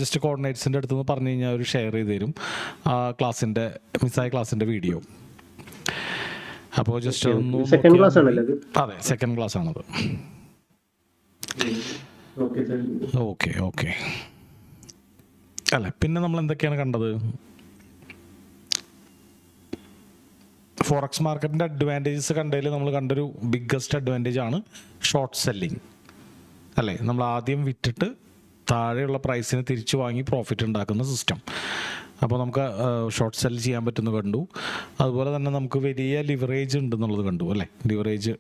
Just കോർഡിനേറ്റ്സിൻ്റെ അടുത്ത് നിന്ന് പറഞ്ഞു കഴിഞ്ഞാൽ അവർ ഷെയർ ചെയ്ത് തരും ക്ലാസ്സിൻ്റെ മിസ്സായ ക്ലാസ്സിൻ്റെ വീഡിയോ. അപ്പോൾ ജസ്റ്റ് ഒന്ന് അതെ, സെക്കൻഡ് ക്ലാസ് ആണത്. ഓക്കെ ഓക്കെ അല്ലേ. പിന്നെ നമ്മൾ എന്തൊക്കെയാണ് കണ്ടത്? ഫോറക്സ് മാർക്കറ്റിൻ്റെ അഡ്വാൻറ്റേജസ് കണ്ടതിൽ നമ്മൾ കണ്ടൊരു ബിഗ്ഗസ്റ്റ് അഡ്വാൻറ്റേജ് ആണ് ഷോർട്ട് സെല്ലിങ് അല്ലേ. നമ്മൾ ആദ്യം വിറ്റിട്ട് താഴെയുള്ള പ്രൈസിന് തിരിച്ചു വാങ്ങി പ്രോഫിറ്റ് ഉണ്ടാക്കുന്ന സിസ്റ്റം. അപ്പോൾ നമുക്ക് ഷോർട്ട് സെൽ ചെയ്യാൻ പറ്റുന്നത് കണ്ടു. അതുപോലെ തന്നെ നമുക്ക് വലിയ ലിവറേജ് ഉണ്ടെന്നുള്ളത് കണ്ടു അല്ലേ. ലിവറേജ്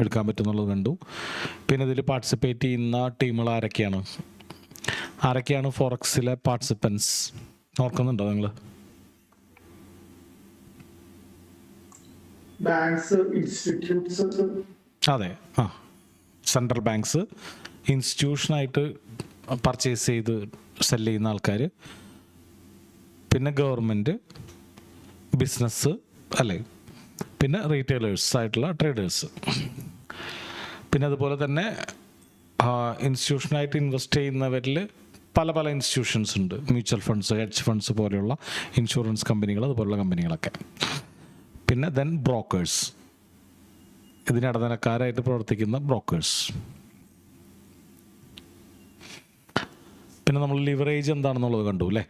എടുക്കാൻ പറ്റുന്നുള്ളത് കണ്ടു. പിന്നെ ഇതിൽ പാർട്ടിസിപ്പേറ്റ് ചെയ്യുന്ന ടീമുകൾ ആരൊക്കെയാണ് ഫോറക്സിലെ പാർട്ടിസിപ്പൻസ് ഓർക്കുന്നുണ്ടോ നിങ്ങൾ? Banks, institutes. അതെ, സെൻട്രൽ ബാങ്ക്സ്, ഇൻസ്റ്റിറ്റ്യൂഷനായിട്ട് പർച്ചേസ് ചെയ്ത് സെല് ചെയ്യുന്ന ആൾക്കാർ, പിന്നെ ഗവൺമെൻറ്, ബിസിനസ് അല്ലേ, പിന്നെ റീറ്റെയിലേഴ്സ് ആയിട്ടുള്ള ട്രേഡേഴ്സ്. പിന്നെ അതുപോലെ തന്നെ ഇൻസ്റ്റിറ്റ്യൂഷനായിട്ട് ഇൻവെസ്റ്റ് ചെയ്യുന്നവരിൽ പല ഇൻസ്റ്റിറ്റ്യൂഷൻസ് ഉണ്ട്. മ്യൂച്വൽ ഫണ്ട്സ്, ഹെഡ്ജ് ഫണ്ട്സ് പോലെയുള്ള ഇൻഷുറൻസ് കമ്പനികൾ, അതുപോലുള്ള കമ്പനികളൊക്കെ. പിന്നെ ദെൻ ബ്രോക്കേഴ്സ്, ഇതിന് ഇടനിലക്കാരായിട്ട് പ്രവർത്തിക്കുന്ന ബ്രോക്കേഴ്സ്. പിന്നെ നമ്മൾ ലിവറേജ് എന്താണെന്നുള്ളത് കണ്ടു അല്ലേ.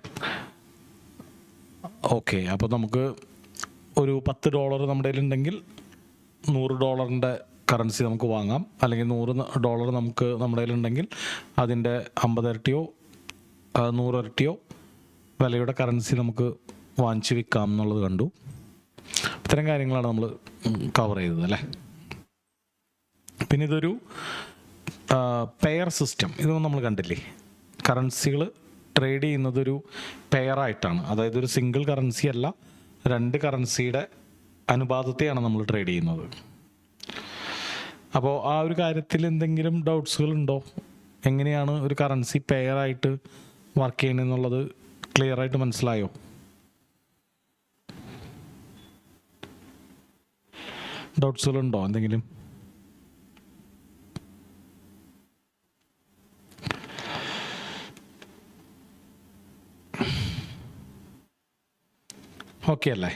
ഓക്കെ, അപ്പോൾ നമുക്ക് ഒരു $10 നമ്മുടെ കയ്യിലുണ്ടെങ്കിൽ $100 കറൻസി നമുക്ക് വാങ്ങാം. അല്ലെങ്കിൽ $100 നമുക്ക് നമ്മുടെ കയ്യിലുണ്ടെങ്കിൽ അതിൻ്റെ 50 ഇരട്ടിയോ 100 ഇരട്ടിയോ വിലയുടെ കറൻസി നമുക്ക് വാങ്ങിച്ച് വിൽക്കാം എന്നുള്ളത് കണ്ടു. ഇത്തരം കാര്യങ്ങളാണ് നമ്മൾ കവർ ചെയ്തത് അല്ലേ. പിന്നെ ഇതൊരു പെയർ സിസ്റ്റം, ഇതൊന്നും നമ്മൾ കണ്ടില്ലേ. കറൻസികൾ ട്രേഡ് ചെയ്യുന്നതൊരു പെയറായിട്ടാണ്. അതായത് ഒരു സിംഗിൾ കറൻസി അല്ല, 2 കറൻസിയുടെ അനുപാതത്തെയാണ് നമ്മൾ ട്രേഡ് ചെയ്യുന്നത്. അപ്പോൾ ആ ഒരു കാര്യത്തിൽ എന്തെങ്കിലും ഡൗട്ട്സുകൾ ഉണ്ടോ? എങ്ങനെയാണ് ഒരു കറൻസി പെയറായിട്ട് വർക്ക് ചെയ്യണമെന്നുള്ളത് ക്ലിയർ ആയിട്ട് മനസ്സിലായോ? ഡൗട്ട്സുകളുണ്ടോ എന്തെങ്കിലും? ഓക്കെ അല്ലേ.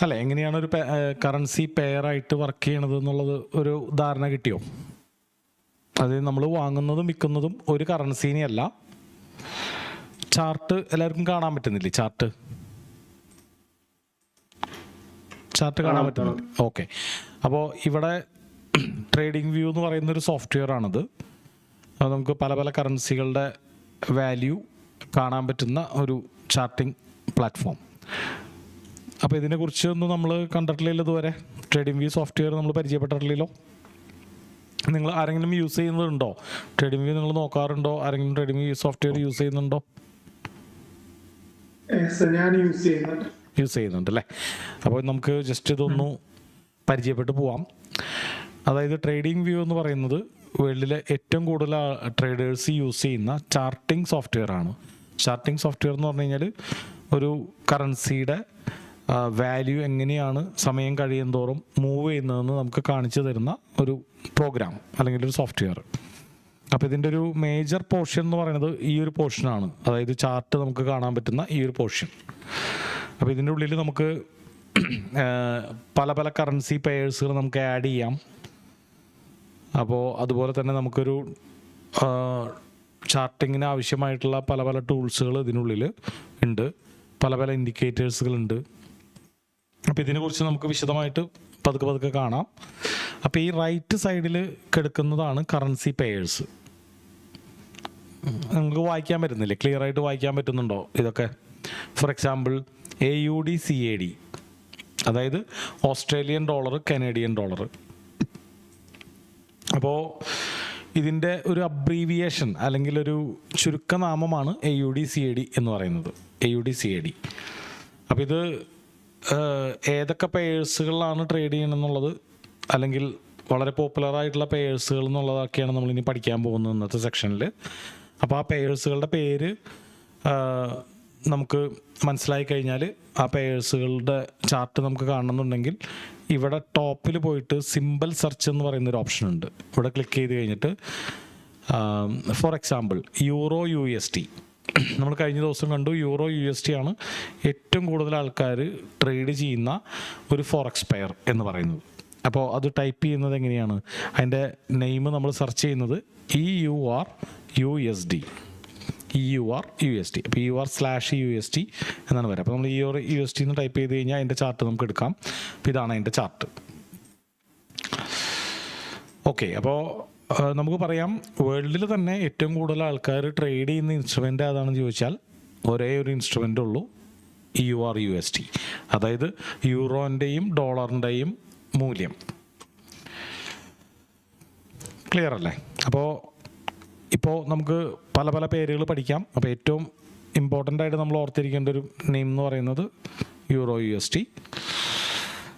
അല്ലേ, എങ്ങനെയാണ് ഒരു കറൻസി പെയറായിട്ട് വർക്ക് ചെയ്യണത് എന്നുള്ളത് ഒരു ധാരണ കിട്ടിയോ? അത് നമ്മൾ വാങ്ങുന്നതും വിൽക്കുന്നതും ഒരു കറൻസീനെയല്ല. ചാർട്ട് എല്ലാവർക്കും കാണാൻ പറ്റുന്നില്ലേ? ചാർട്ട് കാണാൻ പറ്റുന്നില്ല. ഓക്കെ, അപ്പോൾ ഇവിടെ ട്രേഡിംഗ് വ്യൂ എന്ന് പറയുന്ന ഒരു സോഫ്റ്റ്വെയർ ആണത്. അത് നമുക്ക് പല കറൻസികളുടെ വാല്യൂ കാണാൻ പറ്റുന്ന ഒരു ചാർട്ടിംഗ് പ്ലാറ്റ്ഫോം. അപ്പോൾ ഇതിനെക്കുറിച്ചൊന്നും നമ്മൾ കണ്ടിട്ടില്ലല്ലോ ഇതുവരെ. ട്രേഡിംഗ് വ്യൂ സോഫ്റ്റ്വെയർ നമ്മൾ പരിചയപ്പെട്ടിട്ടില്ലല്ലോ. നിങ്ങൾ ആരെങ്കിലും യൂസ് ചെയ്യുന്നുണ്ടോ? ട്രേഡിംഗ് വ്യൂ നിങ്ങൾ നോക്കാറുണ്ടോ? ആരെങ്കിലും ട്രേഡിംഗ് വ്യൂ സോഫ്റ്റ്വെയർ യൂസ് ചെയ്യുന്നുണ്ടോ? യൂസ് ചെയ്യുന്നുണ്ട് അല്ലേ. അപ്പോൾ നമുക്ക് ജസ്റ്റ് ഇതൊന്ന് പരിചയപ്പെട്ട് പോവാം. അതായത് ട്രേഡിംഗ് വ്യൂ എന്ന് പറയുന്നത് വേൾഡിലെ ഏറ്റവും കൂടുതൽ ട്രേഡേഴ്സ് യൂസ് ചെയ്യുന്ന ചാർട്ടിംഗ് സോഫ്റ്റ്വെയർ ആണ്. ചാർട്ടിംഗ് സോഫ്റ്റ്വെയർ എന്ന് പറഞ്ഞു കഴിഞ്ഞാൽ ഒരു കറൻസിയുടെ വാല്യൂ എങ്ങനെയാണ് സമയം കഴിയുന്തോറും മൂവ് ചെയ്യുന്നതെന്ന് നമുക്ക് കാണിച്ചു തരുന്ന ഒരു പ്രോഗ്രാം അല്ലെങ്കിൽ ഒരു സോഫ്റ്റ്വെയർ. അപ്പോൾ ഇതിൻ്റെ ഒരു മേജർ പോർഷൻ എന്ന് പറയുന്നത് ഈ ഒരു പോർഷനാണ്. അതായത് ചാർട്ട് നമുക്ക് കാണാൻ പറ്റുന്ന ഈ ഒരു പോർഷൻ. അപ്പോൾ ഇതിൻ്റെ ഉള്ളിൽ നമുക്ക് പല കറൻസി പെയേഴ്സുകൾ നമുക്ക് ആഡ് ചെയ്യാം. അപ്പോൾ അതുപോലെ തന്നെ നമുക്കൊരു ചാർട്ടിങ്ങിന് ആവശ്യമായിട്ടുള്ള പല ടൂൾസുകൾ ഇതിനുള്ളിൽ ഉണ്ട്. പല ഇൻഡിക്കേറ്റേഴ്സുകളുണ്ട്. അപ്പോൾ ഇതിനെക്കുറിച്ച് നമുക്ക് വിശദമായിട്ട് പതുക്കെ കാണാം. അപ്പോൾ ഈ റൈറ്റ് സൈഡിൽ കിടക്കുന്നതാണ് കറൻസി പെയേഴ്സ്. നമുക്ക് വായിക്കാൻ പറ്റുന്നില്ലേ? ക്ലിയർ ആയിട്ട് വായിക്കാൻ പറ്റുന്നുണ്ടോ ഇതൊക്കെ? ഫോർ എക്സാമ്പിൾ AUD CAD, അതായത് ഓസ്ട്രേലിയൻ ഡോളർ, കനേഡിയൻ ഡോളർ. അപ്പോൾ ഇതിൻ്റെ ഒരു അബ്രീവിയേഷൻ അല്ലെങ്കിൽ ഒരു ചുരുക്കനാമമാണ് AUD CAD എന്ന് പറയുന്നത്. AUD CAD. അപ്പോൾ ഇത് ഏതൊക്കെ പെയേഴ്സുകളിലാണ് ട്രേഡ് ചെയ്യണമെന്നുള്ളത്, അല്ലെങ്കിൽ വളരെ പോപ്പുലറായിട്ടുള്ള പെയേഴ്സുകൾ എന്നുള്ളതൊക്കെയാണ് നമ്മളിനി പഠിക്കാൻ പോകുന്നത് ഇന്നത്തെ സെക്ഷനിൽ. അപ്പോൾ ആ പെയേഴ്സുകളുടെ പേര് നമുക്ക് മനസ്സിലായി കഴിഞ്ഞാൽ ആ പെയേഴ്സുകളുടെ ചാർട്ട് നമുക്ക് കാണണമെന്നുണ്ടെങ്കിൽ ഇവിടെ ടോപ്പിൽ പോയിട്ട് സിമ്പിൾ സെർച്ച് എന്ന് പറയുന്നൊരു ഓപ്ഷൻ ഉണ്ട്. ഇവിടെ ക്ലിക്ക് ചെയ്ത് കഴിഞ്ഞിട്ട് ഫോർ എക്സാമ്പിൾ EUR/USD നമ്മൾ കഴിഞ്ഞ ദിവസം കണ്ടു. EUR/USD ആണ് ഏറ്റവും കൂടുതൽ ആൾക്കാർ ട്രേഡ് ചെയ്യുന്ന ഒരു ഫോറക്സ് പെയർ എന്ന് പറയുന്നത്. അപ്പോൾ അത് ടൈപ്പ് ചെയ്യുന്നത് എങ്ങനെയാണ്? അതിൻ്റെ നെയിം നമ്മൾ സെർച്ച് ചെയ്യുന്നത് EUR/USD. അപ്പോൾ EUR/USD എന്നാണ് വരിക. അപ്പോൾ നമ്മൾ EUR/USD എന്ന് ടൈപ്പ് ചെയ്ത് കഴിഞ്ഞാൽ അതിൻ്റെ ചാർട്ട് നമുക്ക് എടുക്കാം. അപ്പോൾ ഇതാണ് അതിൻ്റെ ചാർട്ട്. ഓക്കെ, അപ്പോൾ നമുക്ക് പറയാം വേൾഡിൽ തന്നെ ഏറ്റവും കൂടുതൽ ആൾക്കാർ ട്രേഡ് ചെയ്യുന്ന ഇൻസ്ട്രുമെൻ്റ് ഏതാണെന്ന് ചോദിച്ചാൽ ഒരേ ഒരു ഇൻസ്ട്രുമെൻ്റ് ഉള്ളൂ, EUR/USD. അതായത് യൂറോൻ്റെയും ഡോളറിൻ്റെയും മൂല്യം. ക്ലിയർ അല്ലേ? ഇപ്പോൾ നമുക്ക് പല പല പേരുകൾ പഠിക്കാം. അപ്പോൾ ഏറ്റവും ഇമ്പോർട്ടൻ്റ് ആയിട്ട് നമ്മൾ ഓർത്തിരിക്കേണ്ട ഒരു നെയിം എന്ന് പറയുന്നത് EUR/USD.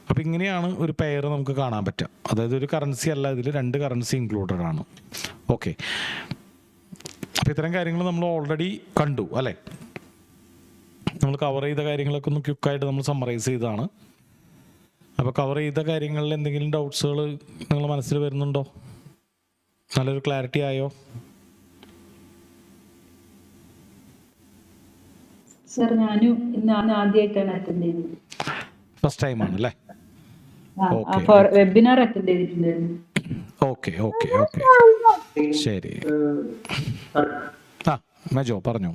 അപ്പോൾ ഇങ്ങനെയാണ് ഒരു പെയർ നമുക്ക് കാണാൻ പറ്റുക. അതായത് ഒരു കറൻസി അല്ല, ഇതിൽ 2 കറൻസി ഇൻക്ലൂഡഡ് ആണ്. ഓക്കെ, അപ്പോൾ ഇത്തരം കാര്യങ്ങൾ നമ്മൾ ഓൾറെഡി കണ്ടു അല്ലേ? നമ്മൾ കവർ ചെയ്ത കാര്യങ്ങളൊക്കെ ഒന്ന് ക്വിക്കായിട്ട് നമ്മൾ സമ്മറൈസ് ചെയ്തതാണ്. അപ്പോൾ കവർ ചെയ്ത കാര്യങ്ങളിൽ എന്തെങ്കിലും ഡൗട്ട്സുകൾ നിങ്ങളുടെ മനസ്സിൽ വരുന്നുണ്ടോ? നല്ലൊരു ക്ലാരിറ്റി ആയോ? സർ, ഞാനും ഇന്ന് ആദ്യമായിട്ടാണ് അറ്റൻഡ് ചെയ്തത്. ഫസ്റ്റ് ടൈം ആണ് അല്ലേ? വെബിനാർ അറ്റൻഡ് ചെയ്തിട്ടുണ്ടായിരുന്നു. ഓക്കെ, ശരി. മെജോ പറഞ്ഞോ.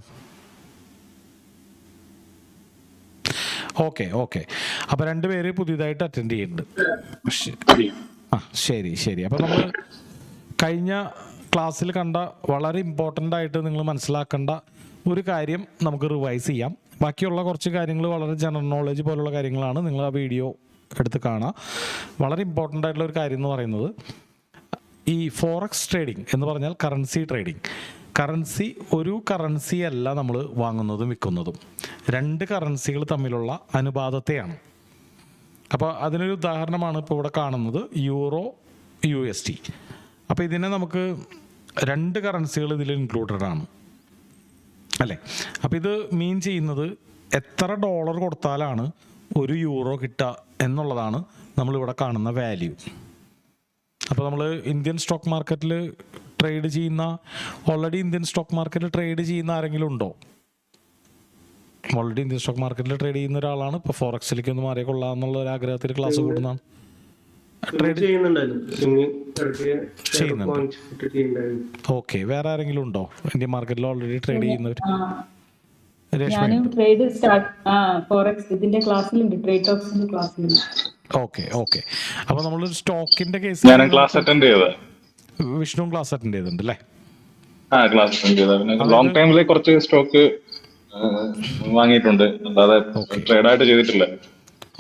ഓക്കെ, അപ്പോൾ 2 പേര് പുതിയതായിട്ട് അറ്റൻഡ് ചെയ്യുന്നുണ്ട്. ശരി. അപ്പോൾ നമ്മൾ കഴിഞ്ഞ ക്ലാസ്സിൽ കണ്ട വളരെ ഇമ്പോർട്ടൻ്റ് ആയിട്ട് നിങ്ങൾ മനസ്സിലാക്കേണ്ട ഒരു കാര്യം നമുക്ക് റിവൈസ് ചെയ്യാം. ബാക്കിയുള്ള കുറച്ച് കാര്യങ്ങൾ വളരെ ജനറൽ നോളജ് പോലുള്ള കാര്യങ്ങളാണ്. നിങ്ങൾ ആ വീഡിയോ എടുത്ത് കാണാം. വളരെ ഇമ്പോർട്ടൻ്റ് ആയിട്ടുള്ള ഒരു കാര്യം എന്ന് പറയുന്നത് ഈ ഫോറക്സ് ട്രേഡിംഗ് എന്ന് പറഞ്ഞാൽ കറൻസി ട്രേഡിംഗ്. ഒരു കറൻസി അല്ല നമ്മൾ വാങ്ങുന്നതും വിൽക്കുന്നതും, 2 കറൻസികൾ തമ്മിലുള്ള അനുപാതത്തെയാണ്. അപ്പോൾ അതിനൊരു ഉദാഹരണമാണ് ഇപ്പോൾ ഇവിടെ കാണുന്നത് EUR/USD. അപ്പോൾ ഇതിനെ നമുക്ക് 2 കറൻസികൾ ഇതിൽ ഇൻക്ലൂഡഡ് ആണ് അല്ലേ? അപ്പോൾ ഇത് മീൻ ചെയ്യുന്നത് എത്ര ഡോളർ കൊടുത്താലാണ് ഒരു യൂറോ കിട്ടുക എന്നുള്ളതാണ് നമ്മളിവിടെ കാണുന്ന വാല്യൂ. അപ്പോൾ നമ്മൾ ഇന്ത്യൻ സ്റ്റോക്ക് മാർക്കറ്റിൽ ട്രേഡ് ചെയ്യുന്ന ആരെങ്കിലും ഉണ്ടോ? ഓൾറെഡി ഇന്ത്യൻ സ്റ്റോക്ക് മാർക്കറ്റിൽ ട്രേഡ് ചെയ്യുന്ന ഒരാളാണ്. ഇപ്പോൾ ഫോറക്സിലേക്ക് ഒന്ന് മാറിയ കൊള്ളാം എന്നുള്ള ഒരു ആഗ്രഹത്തിൽ ക്ലാസ് കൂടുന്നതാണ്. ട്രേഡ് ചെയ്യുന്നുണ്ട്. ഓക്കെ, വേറെ ആരെങ്കിലും ഉണ്ടോ ഇന്ത്യൻ മാർക്കറ്റിൽ ഓൾറെഡി ട്രേഡ് ചെയ്യുന്നവർ? ഞാനും ട്രേഡ് ഫോറക്സ് ഇതിന്റെ ക്ലാസ്സിലുണ്ട്, ട്രേഡ് ടോക്സിന്റെ ക്ലാസ്സിലുണ്ട്. ഓക്കെ, അപ്പോൾ നമ്മളൊരു സ്റ്റോക്കിന്റെ കേസ് ക്ലാസ് അറ്റൻഡ് ചെയ്തത്, വിഷ്ണു ക്ലാസ് അറ്റൻഡ് ചെയ്തിട്ടുണ്ട് അല്ലേ? ക്ലാസ് അറ്റൻഡ് ചെയ്ത ലോങ് ടൈമിൽ കുറച്ച് സ്റ്റോക്ക് വാങ്ങിയിട്ടുണ്ട്, അല്ലാതെ ട്രേഡ് ആയിട്ട് ചെയ്തിട്ടില്ല.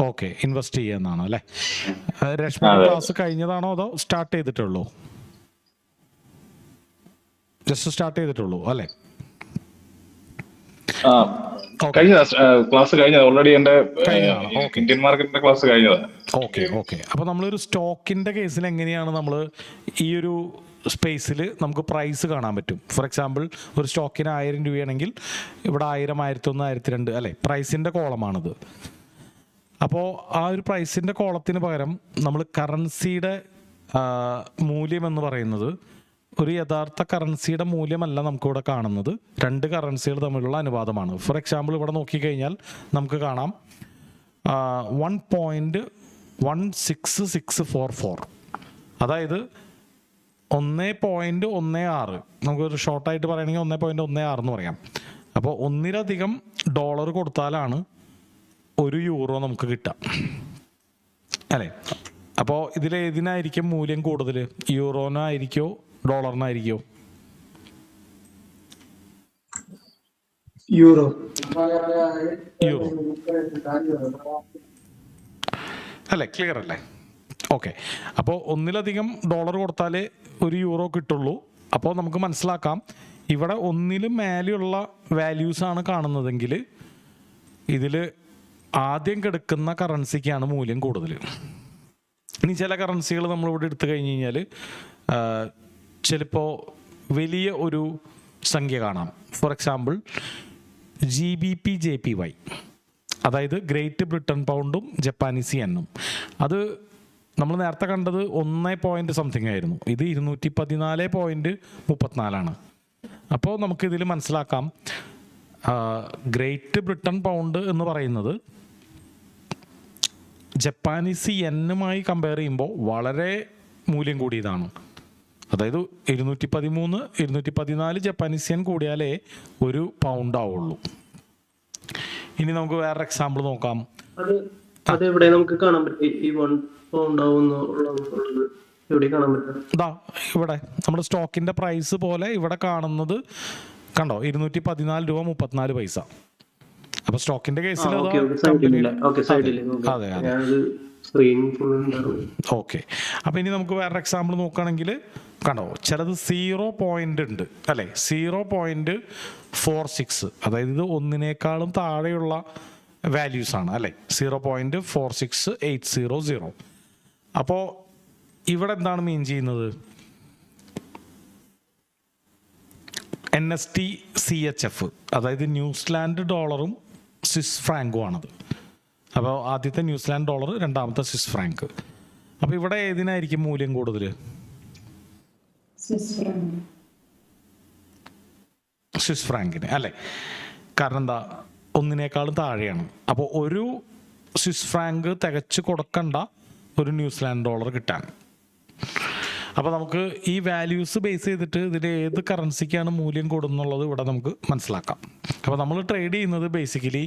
ഓക്കെ, ഇൻവെസ്റ്റ് ചെയ്യാന്നാണോ അല്ലേ? രശ്മി ക്ലാസ് കഴിഞ്ഞതാണോ അതോ സ്റ്റാർട്ട് ചെയ്തിട്ടുള്ളൂ? ജസ്റ്റ് സ്റ്റാർട്ട് ചെയ്തിട്ടുള്ളൂ അല്ലേ? ക്ലാസ് കഴിഞ്ഞത് ഓൾറെഡി എന്റെ ഇന്ത്യൻ മാർക്കറ്റിന്റെ ക്ലാസ് കഴിഞ്ഞതാണ്. ഓക്കെ, അപ്പൊ നമ്മളൊരു സ്റ്റോക്കിന്റെ കേസിൽ എങ്ങനെയാണ് നമ്മൾ ഈ ഒരു സ്പേസിൽ നമുക്ക് പ്രൈസ് കാണാൻ പറ്റും? ഫോർ എക്സാമ്പിൾ ഒരു സ്റ്റോക്കിന് 1000 രൂപയാണെങ്കിൽ ഇവിടെ 1000, 1001, 1002 അല്ലേ? പ്രൈസിന്റെ കോളമാണിത്. അപ്പോൾ ആ ഒരു പ്രൈസിന്റെ കോളത്തിന് പകരം നമ്മൾ കറൻസിയുടെ മൂല്യം എന്ന് പറയുന്നത് ഒരു യഥാർത്ഥ കറൻസിയുടെ മൂല്യമല്ല നമുക്കിവിടെ കാണുന്നത്, 2 കറൻസികൾ തമ്മിലുള്ള അനുപാതമാണ്. ഫോർ എക്സാമ്പിൾ ഇവിടെ നോക്കിക്കഴിഞ്ഞാൽ നമുക്ക് കാണാം 1.16644, അതായത് 1.16. നമുക്കൊരു ഷോർട്ടായിട്ട് പറയുകയാണെങ്കിൽ 1.16 എന്ന് പറയാം. അപ്പോൾ 1-ലധികം ഡോളർ കൊടുത്താലാണ് ഒരു യൂറോ നമുക്ക് കിട്ടുക അല്ലേ? അപ്പോൾ ഇതിലേതിനായിരിക്കും മൂല്യം കൂടുതൽ? യൂറോനായിരിക്കോ ഡോളറിനായിരിക്കോ? യൂറോ. അല്ലേ? ക്ലിയർ അല്ലേ? ഓക്കെ, അപ്പോൾ 1-ലധികം ഡോളർ കൊടുത്താലേ ഒരു യൂറോ കിട്ടുള്ളൂ. അപ്പോൾ നമുക്ക് മനസ്സിലാക്കാം, ഇവിടെ 1-ലും മേലെയുള്ള വാല്യൂസാണ് കാണുന്നതെങ്കിൽ ഇതിൽ ആദ്യം കിടക്കുന്ന കറൻസിക്കാണ് മൂല്യം കൂടുതൽ. ഇനി ചില കറൻസികൾ നമ്മളിവിടെ എടുത്തു കഴിഞ്ഞ് കഴിഞ്ഞാൽ ചിലപ്പോൾ വലിയ ഒരു സംഖ്യ കാണാം. ഫോർ എക്സാമ്പിൾ GBP/JPY, അതായത് ഗ്രേറ്റ് ബ്രിട്ടൻ പൗണ്ടും ജപ്പാനീസ് യെന്നും. അത് നമ്മൾ നേരത്തെ കണ്ടത് 1 പോയിന്റ് സംതിങ് ആയിരുന്നു, ഇത് 214.34. അപ്പോൾ നമുക്കിതിൽ മനസ്സിലാക്കാം ഗ്രേറ്റ് ബ്രിട്ടൻ പൗണ്ട് എന്ന് പറയുന്നത് ജപ്പാനീസ് യെന്നുമായി കമ്പയർ ചെയ്യുമ്പോൾ വളരെ മൂല്യം കൂടിയതാണ്. അതായത് 213, 214 ജപ്പാനീസ് യെൻ കൂടിയാലേ ഒരു പൗണ്ട് ആവുള്ളൂ. ഇനി നമുക്ക് വേറൊരു എക്സാമ്പിൾ നോക്കാം. അത് എവിടെ നമുക്ക് കാണാൻ പറ്റും ഈ 1 പൗണ്ട് ആവുന്നുള്ളത് എവിടെ കാണാൻ പറ്റും? ഇതാ ഇവിടെ നമ്മുടെ സ്റ്റോക്കിന്റെ പ്രൈസ് പോലെ ഇവിടെ കാണുന്നത് കണ്ടോ, 214.34 രൂപ. അപ്പൊ സ്റ്റോക്കിന്റെ കേസിൽ അതെ അതെ ഓക്കെ. അപ്പൊ ഇനി നമുക്ക് വേറൊരു എക്സാമ്പിൾ നോക്കുകയാണെങ്കിൽ കണ്ടോ, ചിലത് 0 പോയിന്റ് ഉണ്ട് അല്ലെ, 0.46, അതായത് ഇത് 1 താഴെയുള്ള വാല്യൂസ് ആണ് അല്ലെ, 0.46800. അപ്പോൾ ഇവിടെ എന്താണ് മീൻ ചെയ്യുന്നത്? NST CHF, അതായത് ന്യൂസിലാൻഡ് ഡോളറും സ്വിസ് ഫ്രാങ്കും ആണത്. അപ്പോൾ ആദ്യത്തെ ന്യൂസിലാൻഡ് ഡോളർ, രണ്ടാമത്തെ സ്വിസ് ഫ്രാങ്ക്. അപ്പോൾ ഇവിടെ ഏതിനായിരിക്കും മൂല്യം കൂടുതൽ? സ്വിസ് ഫ്രാങ്കിന് അല്ലേ. കാരണം എന്താ, 1 താഴെയാണ്. അപ്പോൾ ഒരു സ്വിസ് ഫ്രാങ്ക് തികച്ച് കൊടുക്കണ്ട ഒരു ന്യൂസിലാൻഡ് ഡോളർ കിട്ടാൻ. അപ്പോൾ നമുക്ക് ഈ വാല്യൂസ് ബേസ് ചെയ്തിട്ട് ഇതിൽ ഏത് കറൻസിക്കാണ് മൂല്യം കൂടുന്നുള്ളത് ഇവിടെ നമുക്ക് മനസ്സിലാക്കാം. അപ്പോൾ നമ്മൾ ട്രേഡ് ചെയ്യുന്നത് ബേസിക്കലി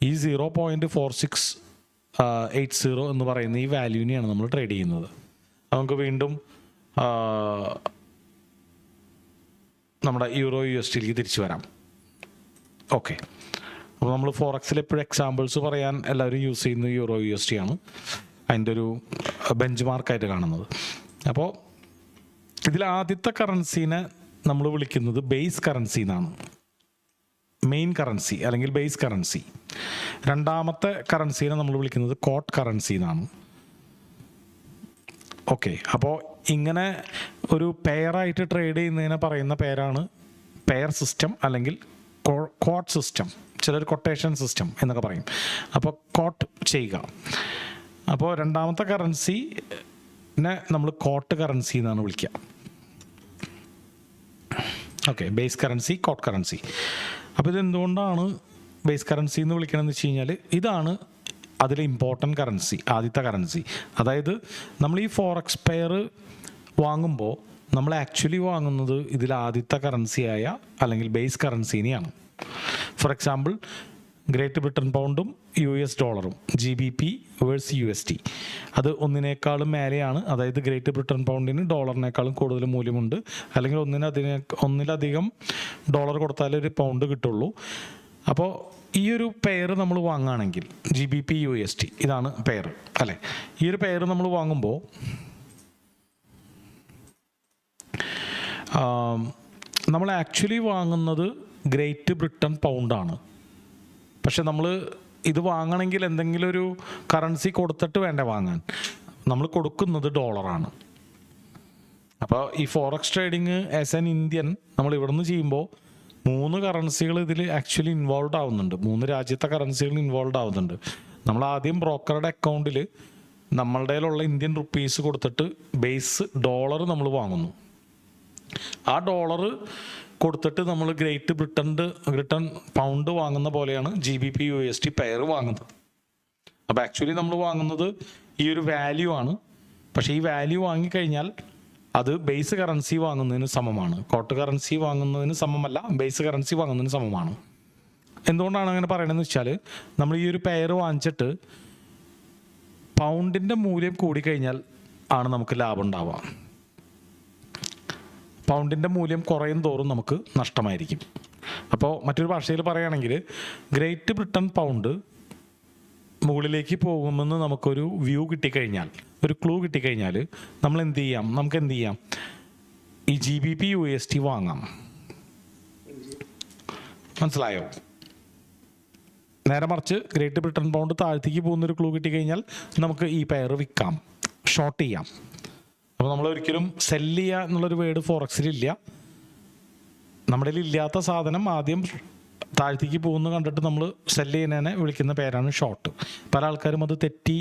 ഈ 0.4680 എന്ന് പറയുന്ന ഈ വാല്യൂവിനെയാണ് നമ്മൾ ട്രേഡ് ചെയ്യുന്നത്. നമുക്ക് വീണ്ടും നമ്മുടെ യൂറോ USDയിലേക്ക് തിരിച്ചു വരാം. ഓക്കെ, അപ്പോൾ നമ്മൾ ഫോറക്സിൽ എപ്പോഴും എക്സാമ്പിൾസ് പറയാൻ എല്ലാവരും യൂസ് ചെയ്യുന്നത് യൂറോ USD ആണ്, അതിൻ്റെ ഒരു ബെഞ്ച് മാർക്കായിട്ട് കാണുന്നത്. അപ്പോൾ ഇതിൽ ആദ്യത്തെ കറൻസീനെ നമ്മൾ വിളിക്കുന്നത് ബേസ് കറൻസി എന്നാണ്, മെയിൻ കറൻസി അല്ലെങ്കിൽ ബേസ് കറൻസി. രണ്ടാമത്തെ കറൻസീനെ നമ്മൾ വിളിക്കുന്നത് കോട്ട് കറൻസി എന്നാണ്. ഓക്കെ, അപ്പോൾ ഇങ്ങനെ ഒരു പെയറായിട്ട് ട്രേഡ് ചെയ്യുന്നതിനെ പറയുന്ന പേരാണ് പെയർ സിസ്റ്റം അല്ലെങ്കിൽ കോട്ട് സിസ്റ്റം, ചിലർ കൊട്ടേഷൻ സിസ്റ്റം എന്നൊക്കെ പറയും. അപ്പോൾ കോട്ട് ചെയ്യുക. അപ്പോൾ രണ്ടാമത്തെ കറൻസിനെ നമ്മൾ കോട്ട് കറൻസി എന്നാണ് വിളിക്കുക. Okay, base currency, quote currency. അപ്പോൾ ഇതെന്തുകൊണ്ടാണ് ബേസ് കറൻസി എന്ന് വിളിക്കണമെന്ന് വെച്ച് കഴിഞ്ഞാൽ ഇതാണ് അതിലെ ഇമ്പോർട്ടൻ്റ് കറൻസി, ആദ്യത്തെ കറൻസി. അതായത് നമ്മൾ ഈ ഫോറക്സ് പെയർ വാങ്ങുമ്പോൾ നമ്മൾ ആക്ച്വലി വാങ്ങുന്നത് ഇതിൽ ആദ്യത്തെ കറൻസിയായ അല്ലെങ്കിൽ ബേസ് കറൻസീനെയാണ്. ഫോർ എക്സാമ്പിൾ ഗ്രേറ്റ് ബ്രിട്ടൻ പൗണ്ടും US ഡോളറും GBP വേഴ്സ് USD, അത് 1 മേലെയാണ്. അതായത് ഗ്രേറ്റ് ബ്രിട്ടൻ പൗണ്ടിന് ഡോളറിനേക്കാളും കൂടുതൽ മൂല്യമുണ്ട്, അല്ലെങ്കിൽ ഒന്നിലധികം ഡോളർ കൊടുത്താലേ ഒരു പൗണ്ട് കിട്ടുള്ളൂ. അപ്പോൾ ഈ ഒരു പെയർ നമ്മൾ വാങ്ങുകയാണെങ്കിൽ GBP USD ഇതാണ് പെയർ അല്ലേ. ഈ ഒരു പെയർ നമ്മൾ വാങ്ങുമ്പോൾ നമ്മൾ ആക്ച്വലി വാങ്ങുന്നത് ഗ്രേറ്റ് ബ്രിട്ടൻ പൗണ്ടാണ്. പക്ഷെ നമ്മൾ ഇത് വാങ്ങണമെങ്കിൽ എന്തെങ്കിലും ഒരു കറൻസി കൊടുത്തിട്ട് വേണ്ട വാങ്ങാൻ, നമ്മൾ കൊടുക്കുന്നത് ഡോളറാണ്. അപ്പോൾ ഈ forex trading as an Indian നമ്മൾ ഇവിടെ നിന്ന് ചെയ്യുമ്പോൾ 3 കറൻസികൾ ഇതിൽ ആക്ച്വലി ഇൻവോൾവ് ആവുന്നുണ്ട്, 3 രാജ്യത്തെ കറൻസികൾ ഇൻവോൾവ് ആവുന്നുണ്ട്. നമ്മൾ ആദ്യം ബ്രോക്കറുടെ അക്കൗണ്ടിൽ നമ്മളുടെ കയ്യിലുള്ള ഇന്ത്യൻ റുപ്പീസ് കൊടുത്തിട്ട് ബേസ് ഡോളർ നമ്മൾ വാങ്ങുന്നു. ആ ഡോളർ കൊടുത്തിട്ട് നമ്മൾ ഗ്രേറ്റ് ബ്രിട്ടൻ പൗണ്ട് വാങ്ങുന്ന പോലെയാണ് GBP USD പെയർ വാങ്ങുന്നത്. അപ്പോൾ ആക്ച്വലി നമ്മൾ വാങ്ങുന്നത് ഈ ഒരു വാല്യൂ ആണ്. പക്ഷേ ഈ വാല്യൂ വാങ്ങിക്കഴിഞ്ഞാൽ അത് ബേസ് കറൻസി വാങ്ങുന്നതിന് സമമാണ്, കോട്ട് കറൻസി വാങ്ങുന്നതിന് സമമല്ല, ബേസ് കറൻസി വാങ്ങുന്നതിന് സമമാണ്. എന്തുകൊണ്ടാണ് അങ്ങനെ പറയണമെന്ന് വെച്ചാൽ നമ്മൾ ഈ ഒരു പെയർ വാങ്ങിച്ചിട്ട് പൗണ്ടിൻ്റെ മൂല്യം കൂടിക്കഴിഞ്ഞാൽ ആണ് നമുക്ക് ലാഭം ഉണ്ടാവുക. പൗണ്ടിൻ്റെ മൂല്യം കുറയും തോറും നമുക്ക് നഷ്ടമായിരിക്കും. അപ്പോൾ മറ്റൊരു ഭാഷയിൽ പറയുകയാണെങ്കിൽ ഗ്രേറ്റ് ബ്രിട്ടൻ പൗണ്ട് മുകളിലേക്ക് പോകുമെന്ന് നമുക്കൊരു വ്യൂ കിട്ടിക്കഴിഞ്ഞാൽ, ഒരു ക്ലൂ കിട്ടിക്കഴിഞ്ഞാൽ നമ്മൾ എന്ത് ചെയ്യാം, നമുക്ക് എന്ത് ചെയ്യാം, ഈ GBP USD വാങ്ങാം. മനസ്സിലായോ? നേരെ മറിച്ച് ഗ്രേറ്റ് ബ്രിട്ടൻ പൗണ്ട് താഴത്തേക്ക് പോകുന്നൊരു ക്ലൂ കിട്ടിക്കഴിഞ്ഞാൽ നമുക്ക് ഈ പെയർ വിൽക്കാം, ഷോർട്ട് ചെയ്യാം. അപ്പോൾ നമ്മൾ ഒരിക്കലും സെല്ല് ചെയ്യുക എന്നുള്ളൊരു വേർഡ് ഫോറക്സിലില്ല. നമ്മുടെ ഇല്ലാത്ത സാധനം ആദ്യം താഴത്തേക്ക് പോകുന്ന കണ്ടിട്ട് നമ്മൾ സെല്ല് ചെയ്യുന്നതിനെ വിളിക്കുന്ന പേരാണ് ഷോർട്ട്. പല ആൾക്കാരും അത് തെറ്റി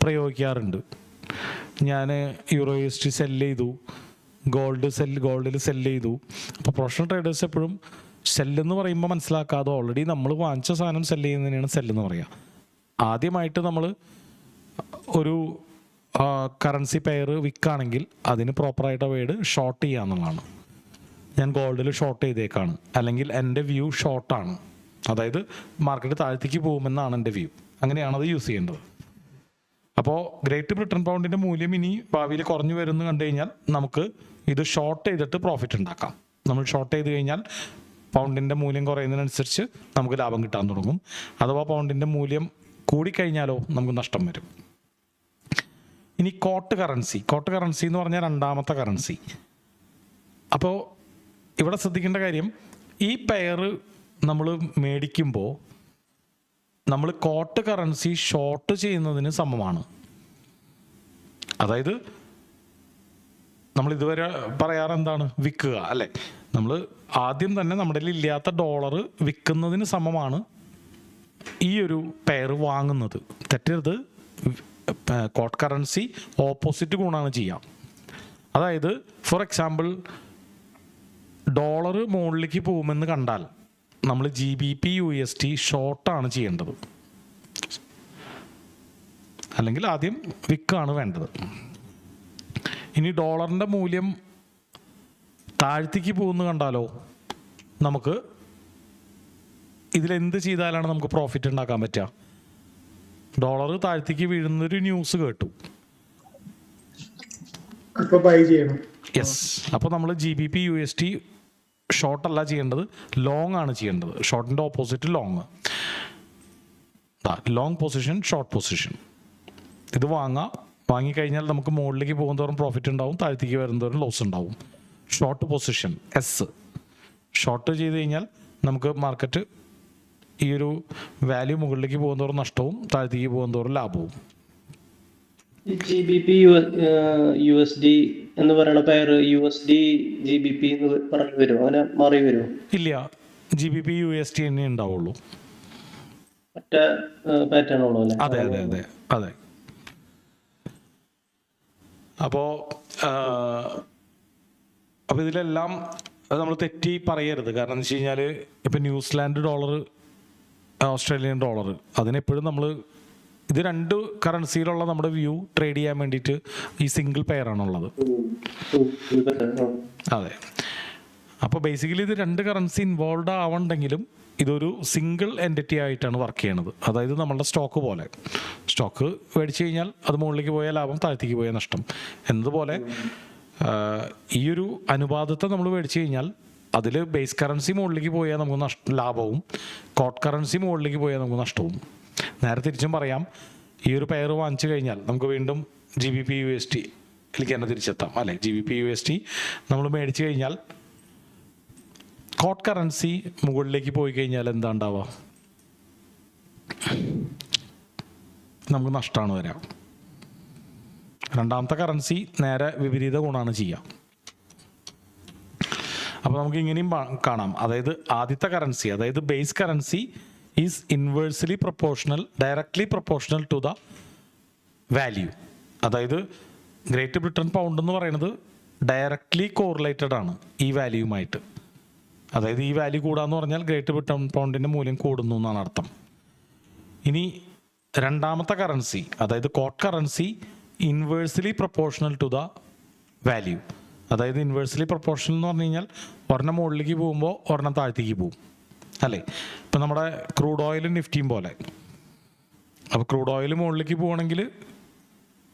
പ്രയോഗിക്കാറുണ്ട്. ഞാൻ യൂറോ USD സെല്ല് ചെയ്തു, ഗോൾഡിൽ സെല്ല് ചെയ്തു. അപ്പോൾ പ്രൊഫഷണൽ ട്രേഡേഴ്സ് എപ്പോഴും സെല്ലെന്ന് പറയുമ്പോൾ മനസ്സിലാക്കാതെ ഓൾറെഡി നമ്മൾ വാങ്ങിച്ച സാധനം സെല്ല് ചെയ്യുന്നതിനാണ് സെല്ലെന്ന് പറയുക. ആദ്യമായിട്ട് നമ്മൾ ഒരു കറൻസി പെയർ വിൽക്കുകയാണെങ്കിൽ അതിന് പ്രോപ്പറായിട്ട് വേർഡ് ഷോർട്ട് ചെയ്യുക എന്നുള്ളതാണ്. ഞാൻ ഗോൾഡിൽ ഷോർട്ട് ചെയ്തേക്കാണ്, അല്ലെങ്കിൽ എൻ്റെ വ്യൂ ഷോർട്ടാണ്, അതായത് മാർക്കറ്റ് താഴത്തേക്ക് പോകുമെന്നാണ് എൻ്റെ വ്യൂ, അങ്ങനെയാണ് അത് യൂസ് ചെയ്യേണ്ടത്. അപ്പോൾ ഗ്രേറ്റ് ബ്രിട്ടൻ പൗണ്ടിൻ്റെ മൂല്യം ഇനി ഭാവിയിൽ കുറഞ്ഞു വരുമെന്ന് കണ്ടു കഴിഞ്ഞാൽ നമുക്ക് ഇത് ഷോർട്ട് ചെയ്തിട്ട് പ്രോഫിറ്റ് ഉണ്ടാക്കാം. നമ്മൾ ഷോർട്ട് ചെയ്ത് കഴിഞ്ഞാൽ പൗണ്ടിൻ്റെ മൂല്യം കുറയുന്നതിനനുസരിച്ച് നമുക്ക് ലാഭം കിട്ടാൻ തുടങ്ങും. അഥവാ പൗണ്ടിൻ്റെ മൂല്യം കൂടിക്കഴിഞ്ഞാലോ നമുക്ക് നഷ്ടം വരും. ഇനി കോട്ട് കറൻസി എന്ന് പറഞ്ഞാൽ രണ്ടാമത്തെ കറൻസി. അപ്പോൾ ഇവിടെ ശ്രദ്ധിക്കേണ്ട കാര്യം, ഈ പെയർ നമ്മൾ മേടിക്കുമ്പോൾ നമ്മൾ കോട്ട് കറൻസി ഷോർട്ട് ചെയ്യുന്നതിന് സമമാണ്. അതായത് നമ്മൾ ഇതുവരെ പറയാറ് എന്താണ്, വിൽക്കുക അല്ലേ. നമ്മൾ ആദ്യം തന്നെ നമ്മുടെ കയ്യിൽ ഇല്ലാത്ത ഡോളർ വിൽക്കുന്നതിന് സമമാണ് ഈ ഒരു പെയർ വാങ്ങുന്നത്. തെറ്റരുത്, കോട്ട് കറൻസി ഓപ്പോസിറ്റ് ഗുണമാണ് ചെയ്യാം. അതായത് ഫോർ എക്സാമ്പിൾ ഡോളർ മുകളിലേക്ക് പോകുമെന്ന് കണ്ടാൽ നമ്മൾ GBP USD ഷോർട്ടാണ് ചെയ്യേണ്ടത്, അല്ലെങ്കിൽ ആദ്യം വിൽക്കാണ് വേണ്ടത്. ഇനി ഡോളറിൻ്റെ മൂല്യം താഴ്ത്തേക്ക് പോകുമെന്ന് കണ്ടാലോ നമുക്ക് ഇതിലെന്ത് ചെയ്താലാണ് നമുക്ക് പ്രോഫിറ്റ് ഉണ്ടാക്കാൻ പറ്റുക? ഡോളർ താഴ്ത്തേക്ക് വീഴുന്നൊരു ന്യൂസ് കേട്ടു, അപ്പോൾ ബൈ ചെയ്യണം. യെസ്. അപ്പോൾ നമ്മൾ GBP USD ഷോർട്ടല്ല ചെയ്യേണ്ടത്, ലോങ് ആണ് ചെയ്യേണ്ടത്. ഷോർട്ടിൻ്റെ opposite long. Long position, short position. ഇത് വാങ്ങിക്കഴിഞ്ഞാൽ നമുക്ക് മുകളിലേക്ക് പോകുന്നതോറും പ്രോഫിറ്റ് ഉണ്ടാവും, താഴത്തേക്ക് വരുന്നതോറും ലോസ് ഉണ്ടാവും. ഷോർട്ട് പൊസിഷൻ ഷോർട്ട് ചെയ്ത് കഴിഞ്ഞാൽ നമുക്ക് മാർക്കറ്റ് ഈ ഒരു വാല്യൂ മുകളിലേക്ക് പോകുന്നതോറും നഷ്ടവും, താഴത്തേക്ക് പോകുന്നതോറും ലാഭവും. GBP USD എന്ന് പറയുന്ന പെയർ USD GBP എന്ന് പറഞ്ഞു വരുമോ, അങ്ങനെ മാറി വരുമോ? ഇല്ല, GBP USD തന്നെ ഉണ്ടാവുള്ളൂ. മറ്റേ പാറ്റേൺ ഉള്ളൂ അല്ലേ? അതെ അതെ അതെ അതെ. അപ്പോൾ ഇതിലെല്ലാം നമ്മൾ തെറ്റി പറയരുത്. കാരണം എന്ന് വെച്ച് കഴിഞ്ഞാൽ ഇപ്പം ന്യൂസിലാൻഡ് ഡോളർ, ഓസ്ട്രേലിയൻ ഡോളർ, അതിനെപ്പോഴും നമ്മൾ ഇത് രണ്ട് കറൻസിയിലുള്ള നമ്മുടെ വ്യൂ ട്രേഡ് ചെയ്യാൻ വേണ്ടിയിട്ട് ഈ സിംഗിൾ പെയർ ആണുള്ളത്. അതെ. അപ്പോൾ ബേസിക്കലി ഇത് രണ്ട് കറൻസി ഇൻവോൾവ് ആവണ്ടെങ്കിലും ഇതൊരു സിംഗിൾ എൻറ്റിറ്റി ആയിട്ടാണ് വർക്ക് ചെയ്യണത്. അതായത് നമ്മളുടെ സ്റ്റോക്ക് പോലെ, സ്റ്റോക്ക് മേടിച്ചു കഴിഞ്ഞാൽ അത് മുകളിലേക്ക് പോയാൽ ലാഭം, താഴത്തേക്ക് പോയാൽ നഷ്ടം എന്നതുപോലെ ഈ ഒരു അനുപാതത്തെ നമ്മൾ മേടിച്ചു കഴിഞ്ഞാൽ അതിൽ ബേസ് കറൻസി മുകളിലേക്ക് പോയാൽ നമുക്ക് ലാഭവും, കോട്ട് കറൻസി മുകളിലേക്ക് പോയാൽ നമുക്ക് നഷ്ടവും. നേരെ തിരിച്ചും പറയാം, ഈ ഒരു പെയർ വാങ്ങിച്ചു കഴിഞ്ഞാൽ നമുക്ക് വീണ്ടും GBP USD തന്നെ തിരിച്ചെത്താം അല്ലേ. GBP USD നമ്മൾ മേടിച്ചു കഴിഞ്ഞാൽ കോട്ട് കറൻസി മുകളിലേക്ക് പോയി കഴിഞ്ഞാൽ എന്താ ഉണ്ടാവുക? നമുക്ക് നഷ്ടമാണ് വരാം. രണ്ടാമത്തെ കറൻസി നേരെ വിപരീത ഗുണമാണ് ചെയ്യുക. അപ്പോൾ നമുക്ക് ഇങ്ങനെയും കാണാം. അതായത് ആദ്യത്തെ കറൻസി, അതായത് base currency is inversely proportional, directly proportional to the value. അതായത് ഗ്രേറ്റ് ബ്രിട്ടൻ പൗണ്ട് എന്ന് പറയുന്നത് ഡയറക്ട്ലി കോറിലേറ്റഡ് ആണ് ഈ വാല്യൂമായിട്ട്. അതായത് ഈ വാല്യൂ കൂടാന്ന് പറഞ്ഞാൽ ഗ്രേറ്റ് ബ്രിട്ടൻ പൗണ്ടിൻ്റെ മൂല്യം കൂടുന്നു എന്നാണ് അർത്ഥം. ഇനി രണ്ടാമത്തെ കറൻസി, അതായത് quote currency, inversely proportional to the value. അതായത് ഇൻവേഴ്സ്ലി പ്രൊപ്പോർഷണൽ എന്ന് പറഞ്ഞു കഴിഞ്ഞാൽ ഒരെണ്ണം മുകളിലേക്ക് പോകുമ്പോൾ ഒരെണ്ണം താഴത്തേക്ക് പോകും അല്ലേ. ഇപ്പം നമ്മുടെ ക്രൂഡ് ഓയിലും നിഫ്റ്റിയും പോലെ. അപ്പോൾ ക്രൂഡ് ഓയിൽ മുകളിലേക്ക് പോവുകയാണെങ്കിൽ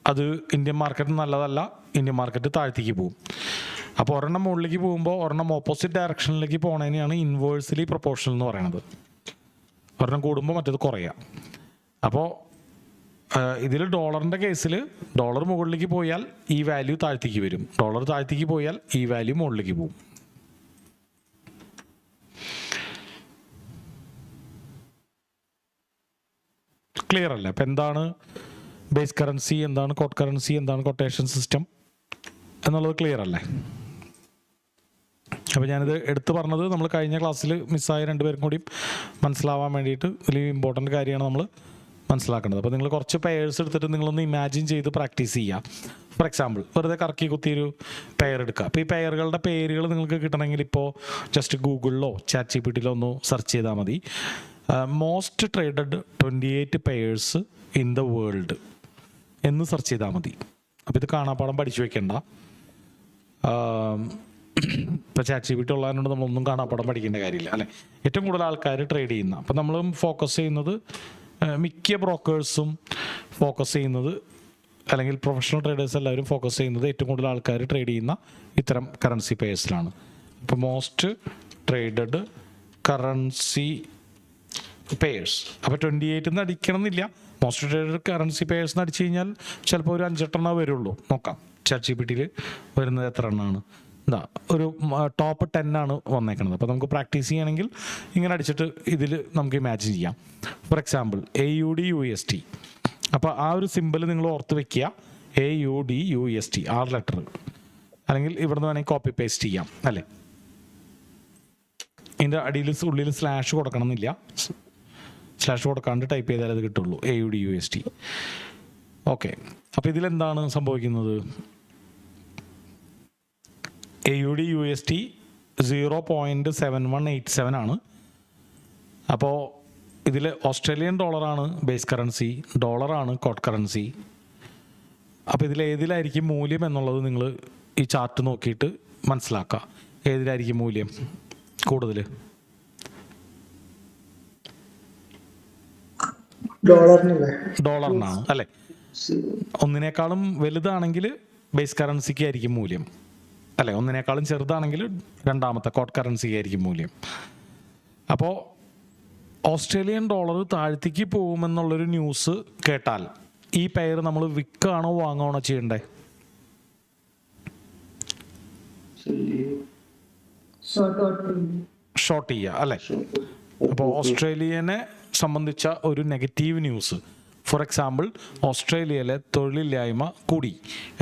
അത് ഇന്ത്യൻ മാർക്കറ്റ് നല്ലതല്ല, ഇന്ത്യൻ മാർക്കറ്റ് താഴത്തേക്ക് പോകും. അപ്പോൾ ഒരെണ്ണം മുകളിലേക്ക് പോകുമ്പോൾ ഒരെണ്ണം ഓപ്പോസിറ്റ് ഡയറക്ഷനിലേക്ക് പോകണതിനെയാണ് ഇൻവേഴ്സ്ലി പ്രൊപ്പോർഷണൽ എന്ന് പറയുന്നത്. ഒരെണ്ണം കൂടുമ്പോൾ മറ്റേത് കുറയാം. അപ്പോൾ ഇതിൽ ഡോളറിൻ്റെ കേസിൽ ഡോളർ മുകളിലേക്ക് പോയാൽ ഈ വാല്യൂ താഴത്തേക്ക് വരും, ഡോളർ താഴത്തേക്ക് പോയാൽ ഈ വാല്യൂ മുകളിലേക്ക് പോകും. ക്ലിയർ അല്ലേ? അപ്പം എന്താണ് ബേസ് കറൻസി, എന്താണ് കോട്ട് കറൻസി, എന്താണ് കൊട്ടേഷൻ സിസ്റ്റം എന്നുള്ളത് ക്ലിയർ അല്ലേ? അപ്പോൾ ഞാനിത് എടുത്തു പറഞ്ഞത് നമ്മൾ കഴിഞ്ഞ ക്ലാസ്സിൽ മിസ്സായ രണ്ടുപേരും കൂടി മനസ്സിലാവാൻ വേണ്ടിയിട്ട് വലിയ ഇമ്പോർട്ടൻ്റ് കാര്യമാണ് നമ്മൾ മനസ്സിലാക്കേണ്ടത്. അപ്പോൾ നിങ്ങൾ കുറച്ച് പെയേഴ്സ് എടുത്തിട്ട് നിങ്ങളൊന്ന് ഇമാജിൻ ചെയ്ത് പ്രാക്ടീസ് ചെയ്യുക. ഫോർ എക്സാമ്പിൾ വെറുതെ കറക്കി കുത്തിയൊരു പെയർ എടുക്കുക. അപ്പോൾ ഈ പെയറുകളുടെ പേരുകൾ നിങ്ങൾക്ക് കിട്ടണമെങ്കിൽ ഇപ്പോൾ ജസ്റ്റ് ഗൂഗിളിലോ ചാറ്റ് GPT ഒന്ന് സെർച്ച് ചെയ്താൽ മതി. Most traded 28 pairs in the world എന്ന് സെർച്ച് ചെയ്താൽ മതി. അപ്പോൾ ഇത് കാണാപ്പാടം പഠിച്ചു വെക്കേണ്ട. ഇപ്പോൾ ചാറ്റ് GPT ഉള്ളതുകൊണ്ട് നമ്മളൊന്നും കാണാപ്പാടം പഠിക്കേണ്ട കാര്യമില്ല അല്ലേ. ഏറ്റവും കൂടുതൽ ആൾക്കാർ ട്രേഡ് ചെയ്യുന്ന, അപ്പം നമ്മളും ഫോക്കസ് ചെയ്യുന്നത്, മിക്ക ബ്രോക്കേഴ്സും ഫോക്കസ് ചെയ്യുന്നത്, അല്ലെങ്കിൽ പ്രൊഫഷണൽ ട്രേഡേഴ്സ് എല്ലാവരും ഫോക്കസ് ചെയ്യുന്നത് ഏറ്റവും കൂടുതൽ ആൾക്കാർ ട്രേഡ് ചെയ്യുന്ന ഇത്തരം കറൻസി പെയേഴ്സിലാണ്. ഇപ്പോൾ മോസ്റ്റ് ട്രേഡഡ് കറൻസി പെയേഴ്സ്, അപ്പോൾ 28 നിന്ന് അടിക്കണം എന്നില്ല. മോസ്റ്റ് ട്രേഡഡ് കറൻസി പെയേഴ്സ് അടിച്ചു കഴിഞ്ഞാൽ ചിലപ്പോൾ ഒരു 5-8 വരുള്ളൂ. നോക്കാം ചാറ്റ് GPT വരുന്നത് എത്ര എണ്ണമാണ്. എന്താ ഒരു ടോപ്പ് 10 ആണ് വന്നേക്കുന്നത്. അപ്പോൾ നമുക്ക് പ്രാക്ടീസ് ചെയ്യണമെങ്കിൽ ഇങ്ങനെ അടിച്ചിട്ട് ഇതിൽ നമുക്ക് ഇമാജിൻ ചെയ്യാം. For example AUD USD. അപ്പോൾ ആ ഒരു സിമ്പിൾ നിങ്ങൾ ഓർത്ത് വെക്കുക, AUD USD 6 ലെറ്റർ, അല്ലെങ്കിൽ ഇവിടുന്ന് വേണമെങ്കിൽ കോപ്പി പേസ്റ്റ് ചെയ്യാം അല്ലേ. ഇതിൻ്റെ അടിയിൽ ഉള്ളിൽ സ്ലാഷ് കൊടുക്കണം എന്നില്ല, സ്ലാഷ് കൊടുക്കാണ്ട് ടൈപ്പ് ചെയ്താൽ അത് കിട്ടുള്ളൂ, AUD USD. ഓക്കെ, അപ്പോൾ ഇതിലെന്താണ് സംഭവിക്കുന്നത്? AUD USD 0.7187 ആണ്. അപ്പോൾ ഇതിൽ ഓസ്ട്രേലിയൻ ഡോളറാണ് ബേസ് കറൻസി, ഡോളറാണ് കോട്ട് കറൻസി. അപ്പോൾ ഇതിൽ ഏതിലായിരിക്കും മൂല്യം എന്നുള്ളത് നിങ്ങൾ ഈ ചാർട്ട് നോക്കിയിട്ട് മനസ്സിലാക്കുക. ഏതിലായിരിക്കും മൂല്യം കൂടുതൽ? ഡോളറിനാണ് അല്ലേ. ഒന്നിനേക്കാളും വലുതാണെങ്കിൽ ബേസ് കറൻസിക്ക് ആയിരിക്കും മൂല്യം അല്ലേ. ഒന്നിനേക്കാളും ചെറുതാണെങ്കിൽ രണ്ടാമത്തെ കോട്ട് കറൻസിക്ക് ആയിരിക്കും മൂല്യം. അപ്പോൾ ഓസ്ട്രേലിയൻ ഡോളർ താഴ്ത്തിക്ക് പോകുമെന്നുള്ളൊരു ന്യൂസ് കേട്ടാൽ ഈ പെയർ നമ്മൾ വിൽക്കുകയാണോ വാങ്ങുകയാണോ ചെയ്യണ്ടേ? ഷോർട്ട് ചെയ്യുക അല്ലേ. അപ്പോൾ ഓസ്ട്രേലിയനെ സംബന്ധിച്ച ഒരു നെഗറ്റീവ് ന്യൂസ്, ഫോർ എക്സാമ്പിൾ ഓസ്ട്രേലിയയിലെ തൊഴിലില്ലായ്മ കൂടി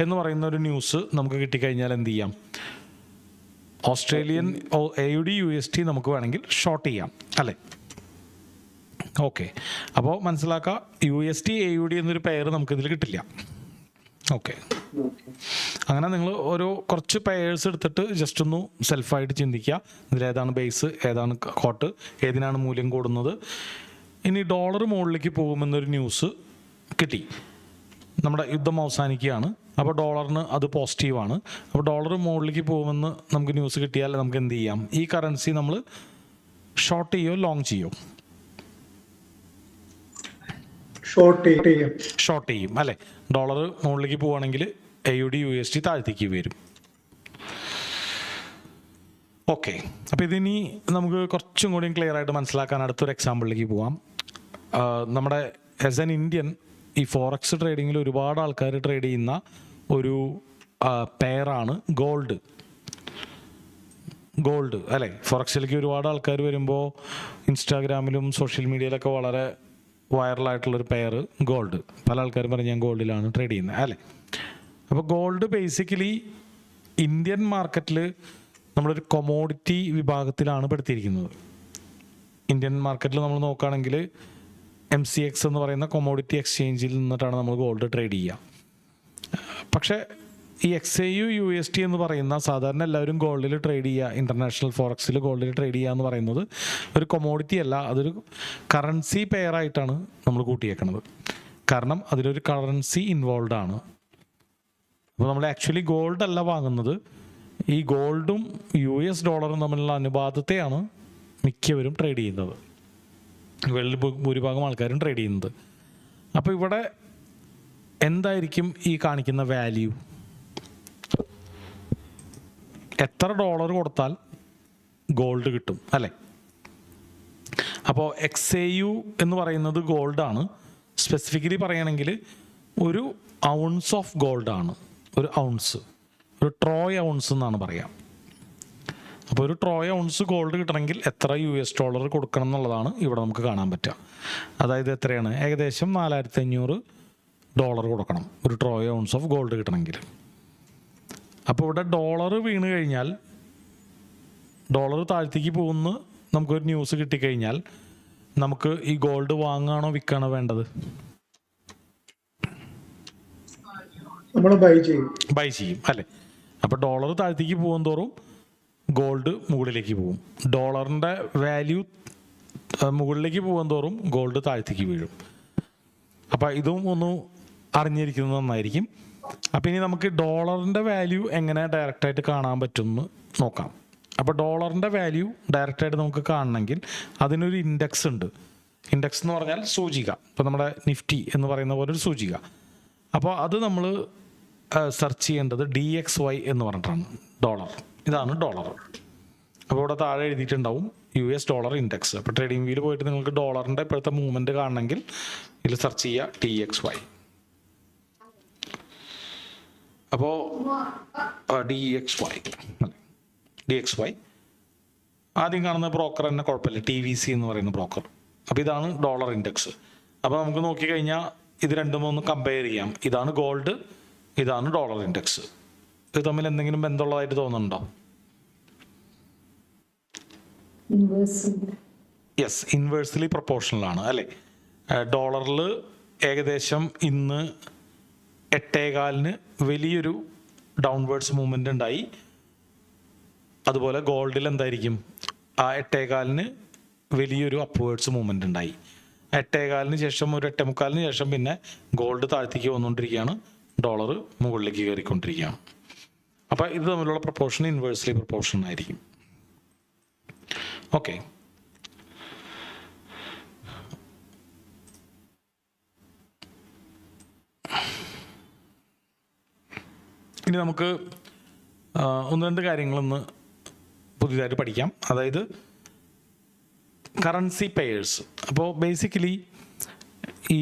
എന്ന് പറയുന്ന ഒരു ന്യൂസ് നമുക്ക് കിട്ടിക്കഴിഞ്ഞാൽ എന്ത് ചെയ്യാം? ഓസ്ട്രേലിയൻ AUD USD നമുക്ക് വേണമെങ്കിൽ ഷോർട്ട് ചെയ്യാം അല്ലേ. ഓക്കെ, അപ്പോൾ മനസ്സിലാക്കുക, USD AUD എന്നൊരു പെയർ നമുക്കിതിൽ കിട്ടില്ല. ഓക്കെ, അങ്ങനെ നിങ്ങൾ കുറച്ച് പെയേഴ്സ് എടുത്തിട്ട് ജസ്റ്റ് ഒന്ന് സെൽഫായിട്ട് ചിന്തിക്കുക, ഇതിലേതാണ് ബേസ്, ഏതാണ് കോട്ട്, ഏതിനാണ് മൂല്യം കൂടുന്നത്. ഇനി ഡോളർ മുകളിലേക്ക് പോകുമെന്നൊരു ന്യൂസ് കിട്ടി, നമ്മുടെ യുദ്ധം അവസാനിക്കുകയാണ്, അപ്പോൾ ഡോളറിന് അത് പോസിറ്റീവാണ്. അപ്പോൾ ഡോളർ മുകളിലേക്ക് പോകുമെന്ന് നമുക്ക് ന്യൂസ് കിട്ടിയാൽ നമുക്ക് എന്ത് ചെയ്യാം? ഈ കറൻസി നമ്മൾ ഷോർട്ട് ചെയ്യോ ലോങ് ചെയ്യോ? ഷോർട്ട് ചെയ്യും അല്ലേ. ഡോളർ മുകളിലേക്ക് പോവുകയാണെങ്കിൽ AUD USD താഴത്തേക്ക് വരും. ഓക്കെ, അപ്പോൾ ഇതിനി നമുക്ക് കുറച്ചും കൂടി ക്ലിയർ ആയിട്ട് മനസ്സിലാക്കാൻ അടുത്തൊരു എക്സാമ്പിളിലേക്ക് പോവാം. നമ്മുടെ ആസ് എൻ ഇന്ത്യൻ ഈ ഫോറക്സ് ട്രേഡിങ്ങിൽ ഒരുപാട് ആൾക്കാർ ട്രേഡ് ചെയ്യുന്ന ഒരു പെയറാണ് ഗോൾഡ് അല്ലേ. ഫോറക്സിലേക്ക് ഒരുപാട് ആൾക്കാർ വരുമ്പോൾ ഇൻസ്റ്റാഗ്രാമിലും സോഷ്യൽ മീഡിയയിലൊക്കെ വളരെ വൈറലായിട്ടുള്ളൊരു പെയർ ഗോൾഡ്. പല ആൾക്കാരും പറഞ്ഞ് ഞാൻ ഗോൾഡിലാണ് ട്രേഡ് ചെയ്യുന്നത് അല്ലേ. അപ്പോൾ ഗോൾഡ് ബേസിക്കലി ഇന്ത്യൻ മാർക്കറ്റിൽ നമ്മളൊരു കൊമോഡിറ്റി വിഭാഗത്തിലാണ് പെടുത്തിയിരിക്കുന്നത്. ഇന്ത്യൻ മാർക്കറ്റിൽ നമ്മൾ നോക്കുകയാണെങ്കിൽ MCX എന്ന് പറയുന്ന കൊമോഡിറ്റി എക്സ്ചേഞ്ചിൽ നിന്നിട്ടാണ് നമ്മൾ ഗോൾഡ് ട്രേഡ് ചെയ്യുക. പക്ഷേ ഈ XAU USD എന്ന് പറയുന്ന, സാധാരണ എല്ലാവരും ഗോൾഡിൽ ട്രേഡ് ചെയ്യുക, ഇൻ്റർനാഷണൽ ഫോറക്സിൽ ഗോൾഡിൽ ട്രേഡ് ചെയ്യുക എന്ന് പറയുന്നത് ഒരു കൊമോഡിറ്റി അല്ല, അതൊരു കറൻസി പെയറായിട്ടാണ് നമ്മൾ കൂട്ടിയേക്കുന്നത്. കാരണം അതിലൊരു കറൻസി ഇൻവോൾവ് ആണ്. അപ്പോൾ നമ്മൾ ആക്ച്വലി ഗോൾഡ് അല്ല വാങ്ങുന്നത്, ഈ ഗോൾഡും US ഡോളറും തമ്മിലുള്ള അനുപാതത്തെയാണ് മിക്കവരും ട്രേഡ് ചെയ്യുന്നത്, വേൾഡിൽ ഭൂരിഭാഗം ആൾക്കാരും ട്രേഡ് ചെയ്യുന്നത്. അപ്പോൾ ഇവിടെ എന്തായിരിക്കും ഈ കാണിക്കുന്ന വാല്യൂ? എത്ര ഡോളർ കൊടുത്താൽ ഗോൾഡ് കിട്ടും അല്ലേ. അപ്പോൾ XAU എന്ന് പറയുന്നത് ഗോൾഡാണ്. സ്പെസിഫിക്കലി പറയുകയാണെങ്കിൽ ഒരു ഔൺസ് ഓഫ് ഗോൾഡാണ്. ഒരു ഔൺസ്, ഒരു ട്രോയ് ഔൺസ് എന്നാണ് പറയാം. അപ്പോൾ ഒരു ട്രോയ് ഔൺസ് ഗോൾഡ് കിട്ടണമെങ്കിൽ എത്ര US ഡോളർ കൊടുക്കണം എന്നുള്ളതാണ് ഇവിടെ നമുക്ക് കാണാൻ പറ്റുക. അതായത് എത്രയാണ്? ഏകദേശം $4500 കൊടുക്കണം ഒരു ട്രോയ് ഔൺസ് ഓഫ് ഗോൾഡ് കിട്ടണമെങ്കിൽ. അപ്പോൾ ഇവിടെ ഡോളർ വീണ് കഴിഞ്ഞാൽ, ഡോളർ താഴ്ത്തേക്ക് പോകുന്ന നമുക്കൊരു ന്യൂസ് കിട്ടിക്കഴിഞ്ഞാൽ നമുക്ക് ഈ ഗോൾഡ് വാങ്ങാണോ വിൽക്കാണോ വേണ്ടത്? നമ്മൾ ബൈ ചെയ്യും. ബൈ ചെയ്യും അല്ലേ. അപ്പോൾ ഡോളർ താഴത്തേക്ക് പോകും തോറും ഗോൾഡ് മുകളിലേക്ക് പോകും. ഡോളറിൻ്റെ വാല്യൂ മുകളിലേക്ക് പോകും തോറും ഗോൾഡ് താഴത്തേക്ക് വീഴും. അപ്പോൾ ഇതും ഒന്ന് അറിഞ്ഞിരിക്കുന്നത് നന്നായിരിക്കും. അപ്പോൾ ഇനി നമുക്ക് ഡോളറിൻ്റെ വാല്യൂ എങ്ങനെ ഡയറക്റ്റായിട്ട് കാണാൻ പറ്റുമെന്ന് നോക്കാം. അപ്പോൾ ഡോളറിൻ്റെ വാല്യൂ ഡയറക്റ്റായിട്ട് നമുക്ക് കാണണമെങ്കിൽ അതിനൊരു ഇൻഡെക്സ് ഉണ്ട്. ഇൻഡെക്സ് എന്ന് പറഞ്ഞാൽ സൂചിക. ഇപ്പോൾ നമ്മുടെ നിഫ്റ്റി എന്ന് പറയുന്ന പോലെ ഒരു സൂചിക. അപ്പോൾ അത് നമ്മൾ സെർച്ച് ചെയ്യേണ്ടത് DXY എന്ന് പറഞ്ഞിട്ടാണ്. ഡോളർ, ഇതാണ് ഡോളർ. അപ്പോൾ ഇവിടെ താഴെ എഴുതിയിട്ടുണ്ടാവും US ഡോളർ ഇൻഡെക്സ്. അപ്പോൾ ട്രേഡിംഗ് വ്യൂവിൽ പോയിട്ട് നിങ്ങൾക്ക് ഡോളറിൻ്റെ ഇപ്പോഴത്തെ മൂവ്മെൻറ്റ് കാണണമെങ്കിൽ ഇതിൽ സെർച്ച് ചെയ്യുക DXY. അപ്പോൾ DXY ആദ്യം കാണുന്ന ബ്രോക്കർ തന്നെ കുഴപ്പമില്ല, TVC എന്ന് പറയുന്ന ബ്രോക്കർ. അപ്പോൾ ഇതാണ് ഡോളർ ഇൻഡെക്സ്. അപ്പോൾ നമുക്ക് നോക്കിക്കഴിഞ്ഞാൽ ഇത് രണ്ടും ഒന്ന് കമ്പയർ ചെയ്യാം. ഇതാണ് ഗോൾഡ്, ഇതാണ് ഡോളർ ഇൻഡെക്സ്. ഇത് തമ്മിൽ എന്തെങ്കിലും ബന്ധമുള്ളതായിട്ട് തോന്നുന്നുണ്ടോ? യെസ്, ഇൻവേഴ്സ്ലി പ്രൊപ്പോർഷണൽ ആണ് അല്ലേ. ഡോളറിൽ ഏകദേശം ഇന്ന് 8.25 വലിയൊരു ഡൗൺവേർഡ്സ് മൂവ്മെൻ്റ് ഉണ്ടായി. അതുപോലെ ഗോൾഡിൽ എന്തായിരിക്കും, ആ 8.25 വലിയൊരു അപ്വേർഡ്സ് മൂവ്മെൻ്റ് ഉണ്ടായി. 8.25 ശേഷം ഒരു 8.25 ശേഷം പിന്നെ ഗോൾഡ് താഴത്തേക്ക് വന്നുകൊണ്ടിരിക്കുകയാണ്, ഡോളർ മുകളിലേക്ക് കയറിക്കൊണ്ടിരിക്കുകയാണ്. അപ്പോൾ ഇത് തമ്മിലുള്ള പ്രൊപ്പോർഷൻ ഇൻവേഴ്സ്ലി പ്രൊപ്പോർഷൻ ആയിരിക്കും. ഓക്കെ, ഇനി നമുക്ക് ഒന്ന് രണ്ട് കാര്യങ്ങളൊന്ന് പുതിയതായിട്ട് പഠിക്കാം. അതായത് കറൻസി പെയേഴ്സ്. അപ്പോൾ ബേസിക്കലി ഈ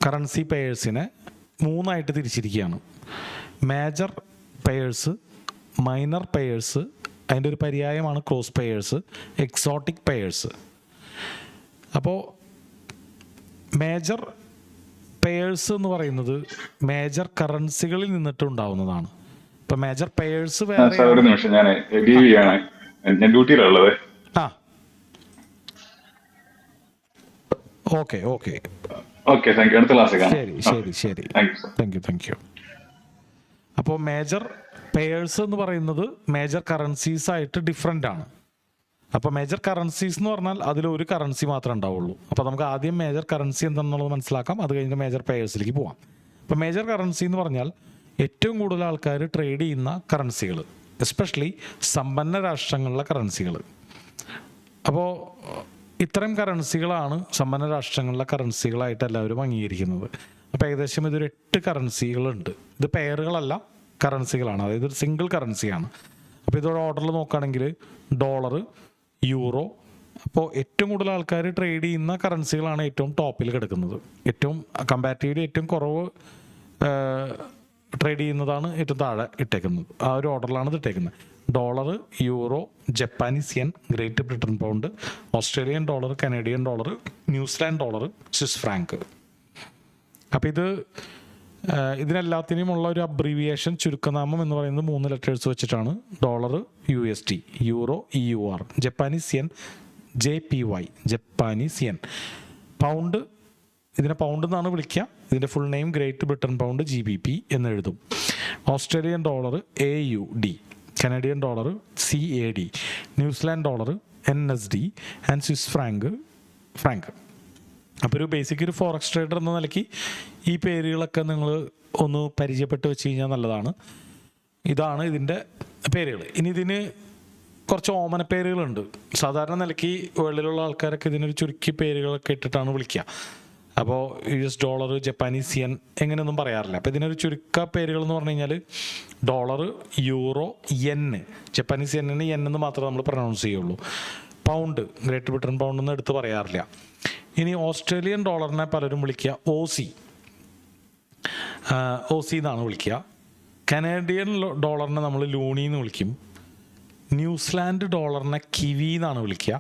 കറൻസി പെയേഴ്സിനെ 3ആയിട്ട് തിരിച്ചിരിക്കുകയാണ്. മേജർ പെയേഴ്സ്, മൈനർ പെയേഴ്സ്, അതിൻ്റെ ഒരു പര്യായമാണ് ക്രോസ് പെയേഴ്സ്, എക്സോട്ടിക് പെയേഴ്സ്. അപ്പോൾ മേജർ പെയേഴ്സ് എന്ന് പറയുന്നത് മേജർ കറൻസികളിൽ നിന്നിട്ട് ഉണ്ടാവുന്നതാണ്. ഇപ്പം മേജർ പെയേഴ്സ് വേറെ. ഒരു നിമിഷം, ഞാൻ ഡ്യൂട്ടിയിലുള്ളത്. ആ okay okay okay, thank you. അടുത്ത ക്ലാസ്സിൽ കാണാം. ശരി ശരി ശരി, താങ്ക് യു. അപ്പോൾ മേജർ പെയേഴ്സ് എന്ന് പറയുന്നത് മേജർ കറൻസീസ് ആയിട്ട് ഡിഫറെൻ്റ് ആണ്. അപ്പോൾ മേജർ കറൻസീസ് എന്ന് പറഞ്ഞാൽ അതിലൊരു കറൻസി മാത്രമേ ഉണ്ടാവുള്ളൂ. അപ്പോൾ നമുക്ക് ആദ്യം മേജർ കറൻസി എന്താണെന്നുള്ളത് മനസ്സിലാക്കാം, അത് കഴിഞ്ഞ് മേജർ പെയേഴ്സിലേക്ക് പോവാം. അപ്പോൾ മേജർ കറൻസി എന്ന് പറഞ്ഞാൽ ഏറ്റവും കൂടുതൽ ആൾക്കാർ ട്രേഡ് ചെയ്യുന്ന കറൻസികൾ, എസ്പെഷ്യലി സമ്പന്ന രാഷ്ട്രങ്ങളിലെ കറൻസികൾ. അപ്പോൾ ഇത്തരം കറൻസികളാണ് സമ്പന്ന രാഷ്ട്രങ്ങളിലെ കറൻസികളായിട്ട് എല്ലാവരും അംഗീകരിക്കുന്നത്. അപ്പോൾ ഏകദേശം ഇതൊരു 8 കറൻസികളുണ്ട്. ഇത് പെയറുകളല്ല, കറൻസികളാണ്. അതായത് ഒരു സിംഗിൾ കറൻസിയാണ്. അപ്പോൾ ഇതൊരു ഓർഡറിൽ നോക്കുകയാണെങ്കിൽ ഡോളർ, യൂറോ. അപ്പോൾ ഏറ്റവും കൂടുതൽ ആൾക്കാർ ട്രേഡ് ചെയ്യുന്ന കറൻസികളാണ് ഏറ്റവും ടോപ്പിൽ കിടക്കുന്നത്. ഏറ്റവും കമ്പാരിറ്റീവ്ലി ഏറ്റവും കുറവ് ട്രേഡ് ചെയ്യുന്നതാണ് ഏറ്റവും താഴെ ഇട്ടേക്കുന്നത്. ആ ഒരു ഓർഡറിലാണ് ഇത് ഇട്ടേക്കുന്നത്. Dollar, euro, Japanese N, great Britain pound, Australian dollar, Canadian dollar, New Zealand dollar, Swiss franc. അപ്പോൾ ഇതിനെല്ലാത്തിനും ഉള്ള ഒരു അബ്രീവിയേഷൻ, ചുരുക്കനാമം എന്ന് പറയുന്നത് 3 ലെറ്റേഴ്സ് വെച്ചിട്ടാണ്. Dollar USD, euro EUR, Japanese N JPY, Japanese N. Pound, ഇതിനെ പൗണ്ട് എന്നാണ് വിളിക്കുക. ഇതിൻ്റെ full name great Britain pound GBP എന്ന് എഴുതും. Australian dollar AUD, Canadian dollar CAD, New Zealand dollar NSD and Swiss franc. അപ്പോൾ ഒരു ബേസിക് ഒരു ഫോറക്സ് ട്രേഡർ എന്ന നിലയ്ക്ക് ഈ പേരുകളൊക്കെ നിങ്ങൾ ഒന്ന് പരിചയപ്പെട്ട് വെച്ച് കഴിഞ്ഞാൽ നല്ലതാണ്. ഇതാണ് ഇതിൻ്റെ പേരുകൾ. ഇനി ഇതിന് കുറച്ച് ഓമന പേരുകളുണ്ട്. സാധാരണ നിലയ്ക്ക് വേൾഡിലുള്ള ആൾക്കാരൊക്കെ ഇതിനൊരു ചുരുക്കി പേരുകളൊക്കെ ഇട്ടിട്ടാണ് വിളിക്കുക. അപ്പോൾ US ഡോളർ, ജപ്പാനീസ് യെൻ എങ്ങനെയൊന്നും പറയാറില്ല. അപ്പോൾ ഇതിനൊരു ചുരുക്ക പേരുകൾ എന്ന് പറഞ്ഞു കഴിഞ്ഞാൽ ഡോളർ, യൂറോ, യെൻ. ജപ്പാനീസ് യെന്നിന് യെൻ എന്ന് മാത്രമേ നമ്മൾ പ്രൊനൗൺസ് ചെയ്യുള്ളൂ. പൗണ്ട്, ഗ്രേറ്റ് ബ്രിട്ടൻ പൗണ്ട് എന്ന് എടുത്ത് പറയാറില്ല. ഇനി ഓസ്ട്രേലിയൻ ഡോളറിനെ പലരും വിളിക്കുക OC എന്നാണ് വിളിക്കുക. കനേഡിയൻ ഡോളറിനെ നമ്മൾ ലൂണി എന്ന് വിളിക്കും. ന്യൂസിലാൻഡ് ഡോളറിനെ കിവി എന്നാണ് വിളിക്കുക.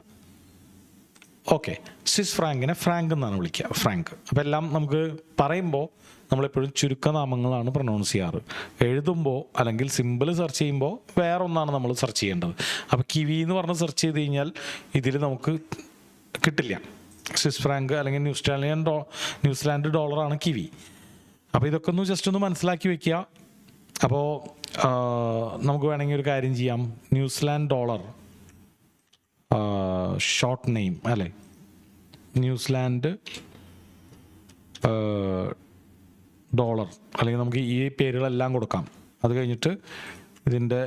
ഓക്കെ, സ്വിസ് ഫ്രാങ്കിനെ ഫ്രാങ്ക് എന്നാണ് വിളിക്കുക, ഫ്രാങ്ക്. അപ്പോൾ എല്ലാം നമുക്ക് പറയുമ്പോൾ നമ്മളെപ്പോഴും ചുരുക്കനാമങ്ങളാണ് പ്രൊനൗൺസ് ചെയ്യാറ്. എഴുതുമ്പോൾ അല്ലെങ്കിൽ സിമ്പിൾ സെർച്ച് ചെയ്യുമ്പോൾ വേറെ ഒന്നാണ് നമ്മൾ സെർച്ച് ചെയ്യേണ്ടത്. അപ്പോൾ കിവി എന്ന് പറഞ്ഞ് സെർച്ച് ചെയ്ത് കഴിഞ്ഞാൽ ഇതിൽ നമുക്ക് കിട്ടില്ല. സ്വിസ് ഫ്രാങ്ക് അല്ലെങ്കിൽ ന്യൂസിലാൻഡ് ഡോളറാണ് കിവി. അപ്പോൾ ഇതൊക്കെ ഒന്ന് ജസ്റ്റ് ഒന്ന് മനസ്സിലാക്കി വെക്കുക. അപ്പോൾ നമുക്ക് വേണമെങ്കിൽ ഒരു കാര്യം ചെയ്യാം. ന്യൂസിലാൻഡ് ഡോളർ ഷോർട്ട് നെയിം അല്ലേ, ന്യൂസിലാൻഡ് ഡോളർ, അല്ലെങ്കിൽ നമുക്ക് ഈ പേരുകളെല്ലാം കൊടുക്കാം. അത് കഴിഞ്ഞിട്ട് ഇതിൻ്റെ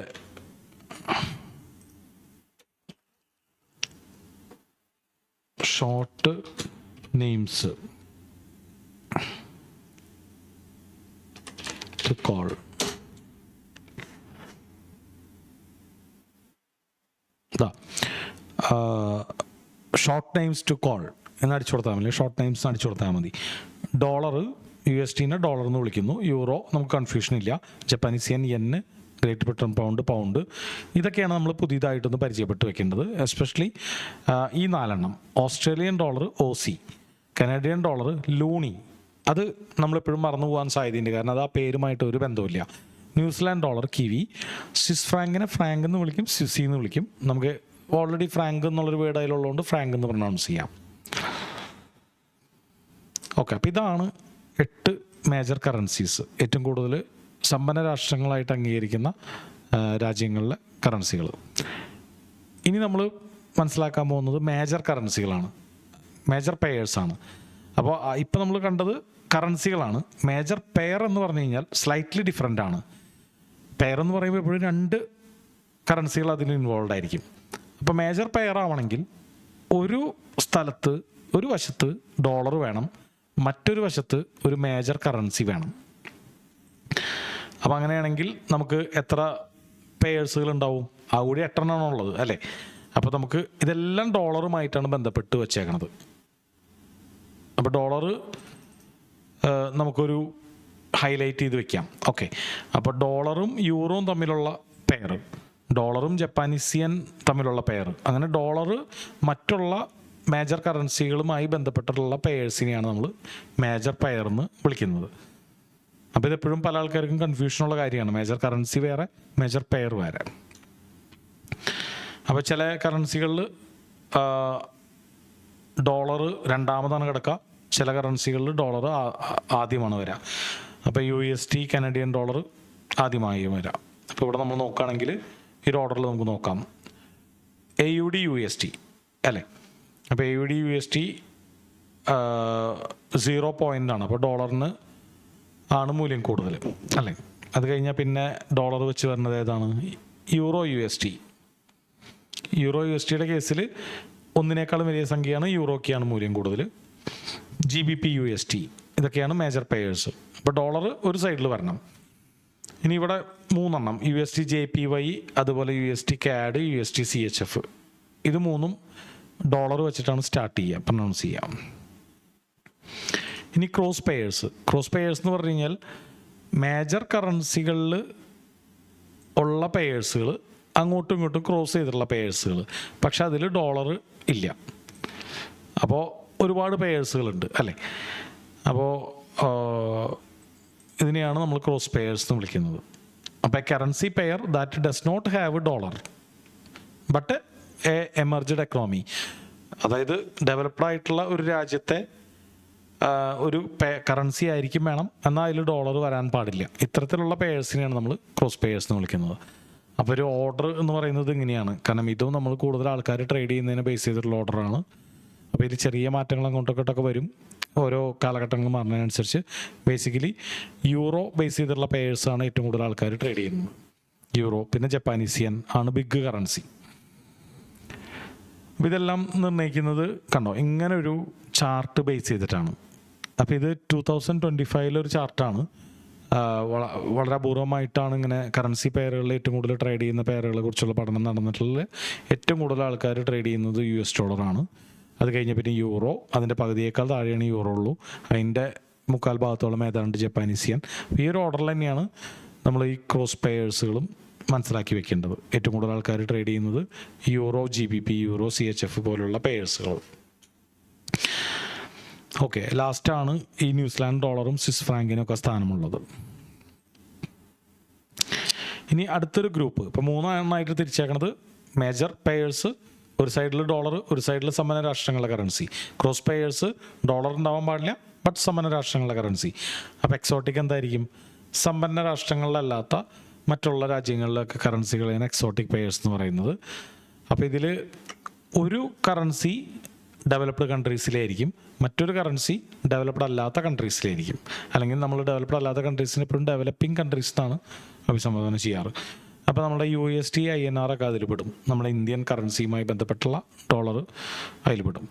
short names to call. Short names to call എന്ന് അടിച്ചു കൊടുത്താൽ മതി, ഷോർട്ട് നെയിംസ് അടിച്ചു കൊടുത്താൽ മതി. ഡോളർ USD ഡോളർ എന്ന് വിളിക്കുന്നു. യൂറോ നമുക്ക് കൺഫ്യൂഷൻ ഇല്ല. Japanese yen, great Britain pound, ഇതൊക്കെയാണ് നമ്മൾ പുതിയതായിട്ടൊന്ന് പരിചയപ്പെട്ട് വെക്കേണ്ടത്. എസ്പെഷ്യലി ഈ 4 Australian dollar OC, Canadian dollar Luni, അത് നമ്മളെപ്പോഴും മറന്നു പോകാൻ സാധ്യതയുണ്ട്, കാരണം അത് ആ പേരുമായിട്ട് ഒരു ബന്ധമില്ല. ന്യൂസിലാൻഡ് ഡോളർ കിവി, സ്വിസ് ഫ്രാങ്കിനെ ഫ്രാങ്ക് എന്ന് വിളിക്കും, സ്വിസി എന്ന് വിളിക്കും. നമുക്ക് ഓൾറെഡി ഫ്രാങ്ക് എന്നുള്ളൊരു വേർഡ് അതിലുള്ളതുകൊണ്ട് ഫ്രാങ്ക് എന്ന് പ്രൊനൗൺസ് ചെയ്യാം. ഓക്കെ, അപ്പോൾ ഇതാണ് 8 മേജർ കറൻസീസ്, ഏറ്റവും കൂടുതൽ സമ്പന്ന രാഷ്ട്രങ്ങളായിട്ട് അംഗീകരിക്കുന്ന രാജ്യങ്ങളിലെ കറൻസികൾ. ഇനി നമ്മൾ മനസ്സിലാക്കാൻ പോകുന്നത് മേജർ കറൻസികളാണ്, മേജർ പെയേഴ്സാണ്. അപ്പോൾ ഇപ്പം നമ്മൾ കണ്ടത് കറൻസികളാണ്. മേജർ പെയർ എന്ന് പറഞ്ഞു കഴിഞ്ഞാൽ സ്ലൈറ്റ്ലി ഡിഫറെൻ്റ് ആണ്. പെയർ എന്ന് പറയുമ്പോൾ എപ്പോഴും 2 കറൻസികൾ അതിൽ ഇൻവോൾവ് ആയിരിക്കും. അപ്പോൾ മേജർ പെയർ ആവണമെങ്കിൽ ഒരു സ്ഥലത്ത് ഒരു വശത്ത് ഡോളർ വേണം, മറ്റൊരു വശത്ത് ഒരു മേജർ കറൻസി വേണം. അപ്പോൾ അങ്ങനെയാണെങ്കിൽ നമുക്ക് എത്ര പെയേഴ്സുകൾ ഉണ്ടാവും? ആ കൂടി 8 ഉള്ളത് അല്ലേ. അപ്പോൾ നമുക്ക് ഇതെല്ലാം ഡോളറുമായിട്ടാണ് ബന്ധപ്പെട്ട് വെച്ചേക്കണത്. അപ്പോൾ ഡോളർ നമുക്കൊരു ഹൈലൈറ്റ് ചെയ്ത് വെക്കാം. ഓക്കെ, അപ്പോൾ ഡോളറും യൂറോയും തമ്മിലുള്ള പെയർ, ഡോളറും ജപ്പാനീസ് yen തമ്മിലുള്ള പെയർ, അങ്ങനെ ഡോളർ മറ്റുള്ള മേജർ കറൻസികളുമായി ബന്ധപ്പെട്ടിട്ടുള്ള പെയേഴ്സിനെയാണ് നമ്മൾ മേജർ പെയർ എന്ന് വിളിക്കുന്നത്. അപ്പോൾ ഇതെപ്പോഴും പല ആൾക്കാർക്കും കൺഫ്യൂഷനുള്ള കാര്യമാണ്. മേജർ കറൻസി വേറെ, മേജർ പെയർ വേറെ. അപ്പോൾ ചില കറൻസികളിൽ ഡോളർ രണ്ടാമതാണ് കിടക്കുക, ചില കറൻസികളിൽ ഡോളർ ആദ്യമാണ് വരിക. അപ്പോൾ USD കനഡിയൻ ഡോളർ ആദ്യമായി വരാം. അപ്പോൾ ഇവിടെ നമ്മൾ നോക്കുകയാണെങ്കിൽ ഈ ഓർഡറിൽ നമുക്ക് നോക്കാം. AUD USD അല്ലേ. അപ്പോൾ AUD USD 0 പോയിൻ്റ് ആണ്. അപ്പോൾ ഡോളറിന് ആണ് മൂല്യം കൂടുതൽ അല്ലേ. അത് കഴിഞ്ഞാൽ പിന്നെ ഡോളർ വെച്ച് വരുന്നത് ഏതാണ്? യൂറോ USDയുടെ കേസിൽ ഒന്നിനേക്കാളും വലിയ സംഖ്യയാണ്, യൂറോയ്ക്കാണ് മൂല്യം കൂടുതൽ. GBP USD, ഇതൊക്കെയാണ് മേജർ പെയേഴ്സ്. അപ്പോൾ ഡോളർ ഒരു സൈഡിൽ വരണം. ഇനി ഇവിടെ 3 USD JPY, അതുപോലെ USD CAD, USD CHF, ഇത് 3 ഡോളർ വെച്ചിട്ടാണ് സ്റ്റാർട്ട് ചെയ്യുക, പ്രൊനൗൺസ് ചെയ്യാം. ഇനി ക്രോസ് പെയേഴ്സ് എന്ന് പറഞ്ഞു കഴിഞ്ഞാൽ മേജർ കറൻസികളിൽ ഉള്ള പെയേഴ്സുകൾ അങ്ങോട്ടും ഇങ്ങോട്ടും ക്രോസ് ചെയ്തിട്ടുള്ള പെയേഴ്സുകൾ, പക്ഷെ അതിൽ ഡോളർ ഇല്ല. അപ്പോൾ ഒരുപാട് പെയേഴ്സുകളുണ്ട് അല്ലേ. അപ്പോൾ ഇതിനെയാണ് നമ്മൾ ക്രോസ് പെയേഴ്സ് എന്ന് വിളിക്കുന്നത്. അപ്പോൾ currency pair that does not have dollar but a emerged economy, അതായത് ഡെവലപ്ഡ് ആയിട്ടുള്ള ഒരു രാജ്യത്തെ ഒരു കറൻസി ആയിരിക്കും വേണം, എന്നാൽ അതിൽ ഡോളർ വരാൻ പാടില്ല. ഇത്തരത്തിലുള്ള പെയേഴ്സിനെയാണ് നമ്മൾ ക്രോസ് പെയേഴ്സ് എന്ന് വിളിക്കുന്നത്. അപ്പോൾ ഒരു ഓർഡർ എന്ന് പറയുന്നത് ഇങ്ങനെയാണ്, കാരണം ഇതും നമ്മൾ കൂടുതൽ ആൾക്കാർ ട്രേഡ് ചെയ്യുന്നതിനെ ബേസ് ചെയ്തിട്ടുള്ള ഓർഡറാണ്. അപ്പോൾ ഇത് ചെറിയ മാറ്റങ്ങൾ അങ്ങോട്ടൊക്കെ വരും ഓരോ കാലഘട്ടങ്ങൾ മാറുന്നതിനനുസരിച്ച്. ബേസിക്കലി യൂറോ ബേസ് ചെയ്തിട്ടുള്ള പെയേഴ്സാണ് ഏറ്റവും കൂടുതൽ ആൾക്കാർ ട്രേഡ് ചെയ്യുന്നത്. യൂറോ, പിന്നെ ജപ്പാനീസ് yen ആണ് ബിഗ് കറൻസി. അപ്പോൾ ഇതെല്ലാം നിർണ്ണയിക്കുന്നത് കണ്ടോ ഇങ്ങനെ ഒരു ചാർട്ട് ബേസ് ചെയ്തിട്ടാണ്. അപ്പോൾ ഇത് 2025 ഒരു ചാർട്ടാണ്. വളരെ അപൂർവമായിട്ടാണ് ഇങ്ങനെ കറൻസി പെയറുകളിൽ ഏറ്റവും കൂടുതൽ ട്രേഡ് ചെയ്യുന്ന പെയറുകളെ കുറിച്ചുള്ള പഠനം നടന്നിട്ടുള്ളത്. ഏറ്റവും കൂടുതൽ ആൾക്കാർ ട്രേഡ് ചെയ്യുന്നത് US ഡോളറാണ്. അത് കഴിഞ്ഞ പിന്നെ യൂറോ, അതിൻ്റെ പകുതിയേക്കാൾ താഴെയാണ് യൂറോ ഉള്ളൂ. അതിൻ്റെ 3/4 ഭാഗത്തോളം ഏതാണ്ട് ജപ്പാനീസ് yen. ഈ ഒരു ഓർഡറിൽ തന്നെയാണ് നമ്മൾ ഈ ക്രോസ് പെയേഴ്സുകളും മനസ്സിലാക്കി വെക്കേണ്ടത്. ഏറ്റവും കൂടുതൽ ആൾക്കാർ ട്രേഡ് ചെയ്യുന്നത് യൂറോ, GBP, യൂറോ, CHF പോലുള്ള പെയേഴ്സുകൾ. ഓക്കെ, ലാസ്റ്റാണ് ഈ ന്യൂസിലാൻഡ് ഡോളറും സ്വിസ് ഫ്രാങ്കിനും ഒക്കെ സ്ഥാനമുള്ളത്. ഇനി അടുത്തൊരു ഗ്രൂപ്പ്, ഇപ്പോൾ 3 എണ്ണമായിട്ട് തിരിച്ചേക്കണത് മേജർ പെയേഴ്സ്, ഒരു സൈഡിൽ ഡോളർ, ഒരു സൈഡിൽ സമ്പന്ന രാഷ്ട്രങ്ങളുടെ കറൻസി. ക്രോസ് പെയേഴ്സ് ഡോളർ ഉണ്ടാവാൻ പാടില്ല, ബട്ട് സമ്പന്ന രാഷ്ട്രങ്ങളുടെ കറൻസി. അപ്പോൾ എക്സോട്ടിക് എന്തായിരിക്കും? സമ്പന്ന രാഷ്ട്രങ്ങളിലല്ലാത്ത മറ്റുള്ള രാജ്യങ്ങളിലൊക്കെ കറൻസികളാണ് എക്സോട്ടിക് പെയേഴ്സ് എന്ന് പറയുന്നത്. അപ്പോൾ ഇതിൽ ഒരു കറൻസി ഡെവലപ്ഡ് കൺട്രീസിലായിരിക്കും, മറ്റൊരു കറൻസി ഡെവലപ്ഡ് അല്ലാത്ത കൺട്രീസിലായിരിക്കും. അല്ലെങ്കിൽ നമ്മൾ ഡെവലപ്ഡ് അല്ലാത്ത കൺട്രീസിന് എപ്പോഴും ഡെവലപ്പിംഗ് കൺട്രീസ് എന്നാണ് അഭിസംബോധന ചെയ്യാറ്. അപ്പോൾ നമ്മുടെ USD INR ഒക്കെ അതിൽ പെടും. നമ്മുടെ ഇന്ത്യൻ കറൻസിയുമായി ബന്ധപ്പെട്ടുള്ള ഡോളർ അതിൽ പെടും.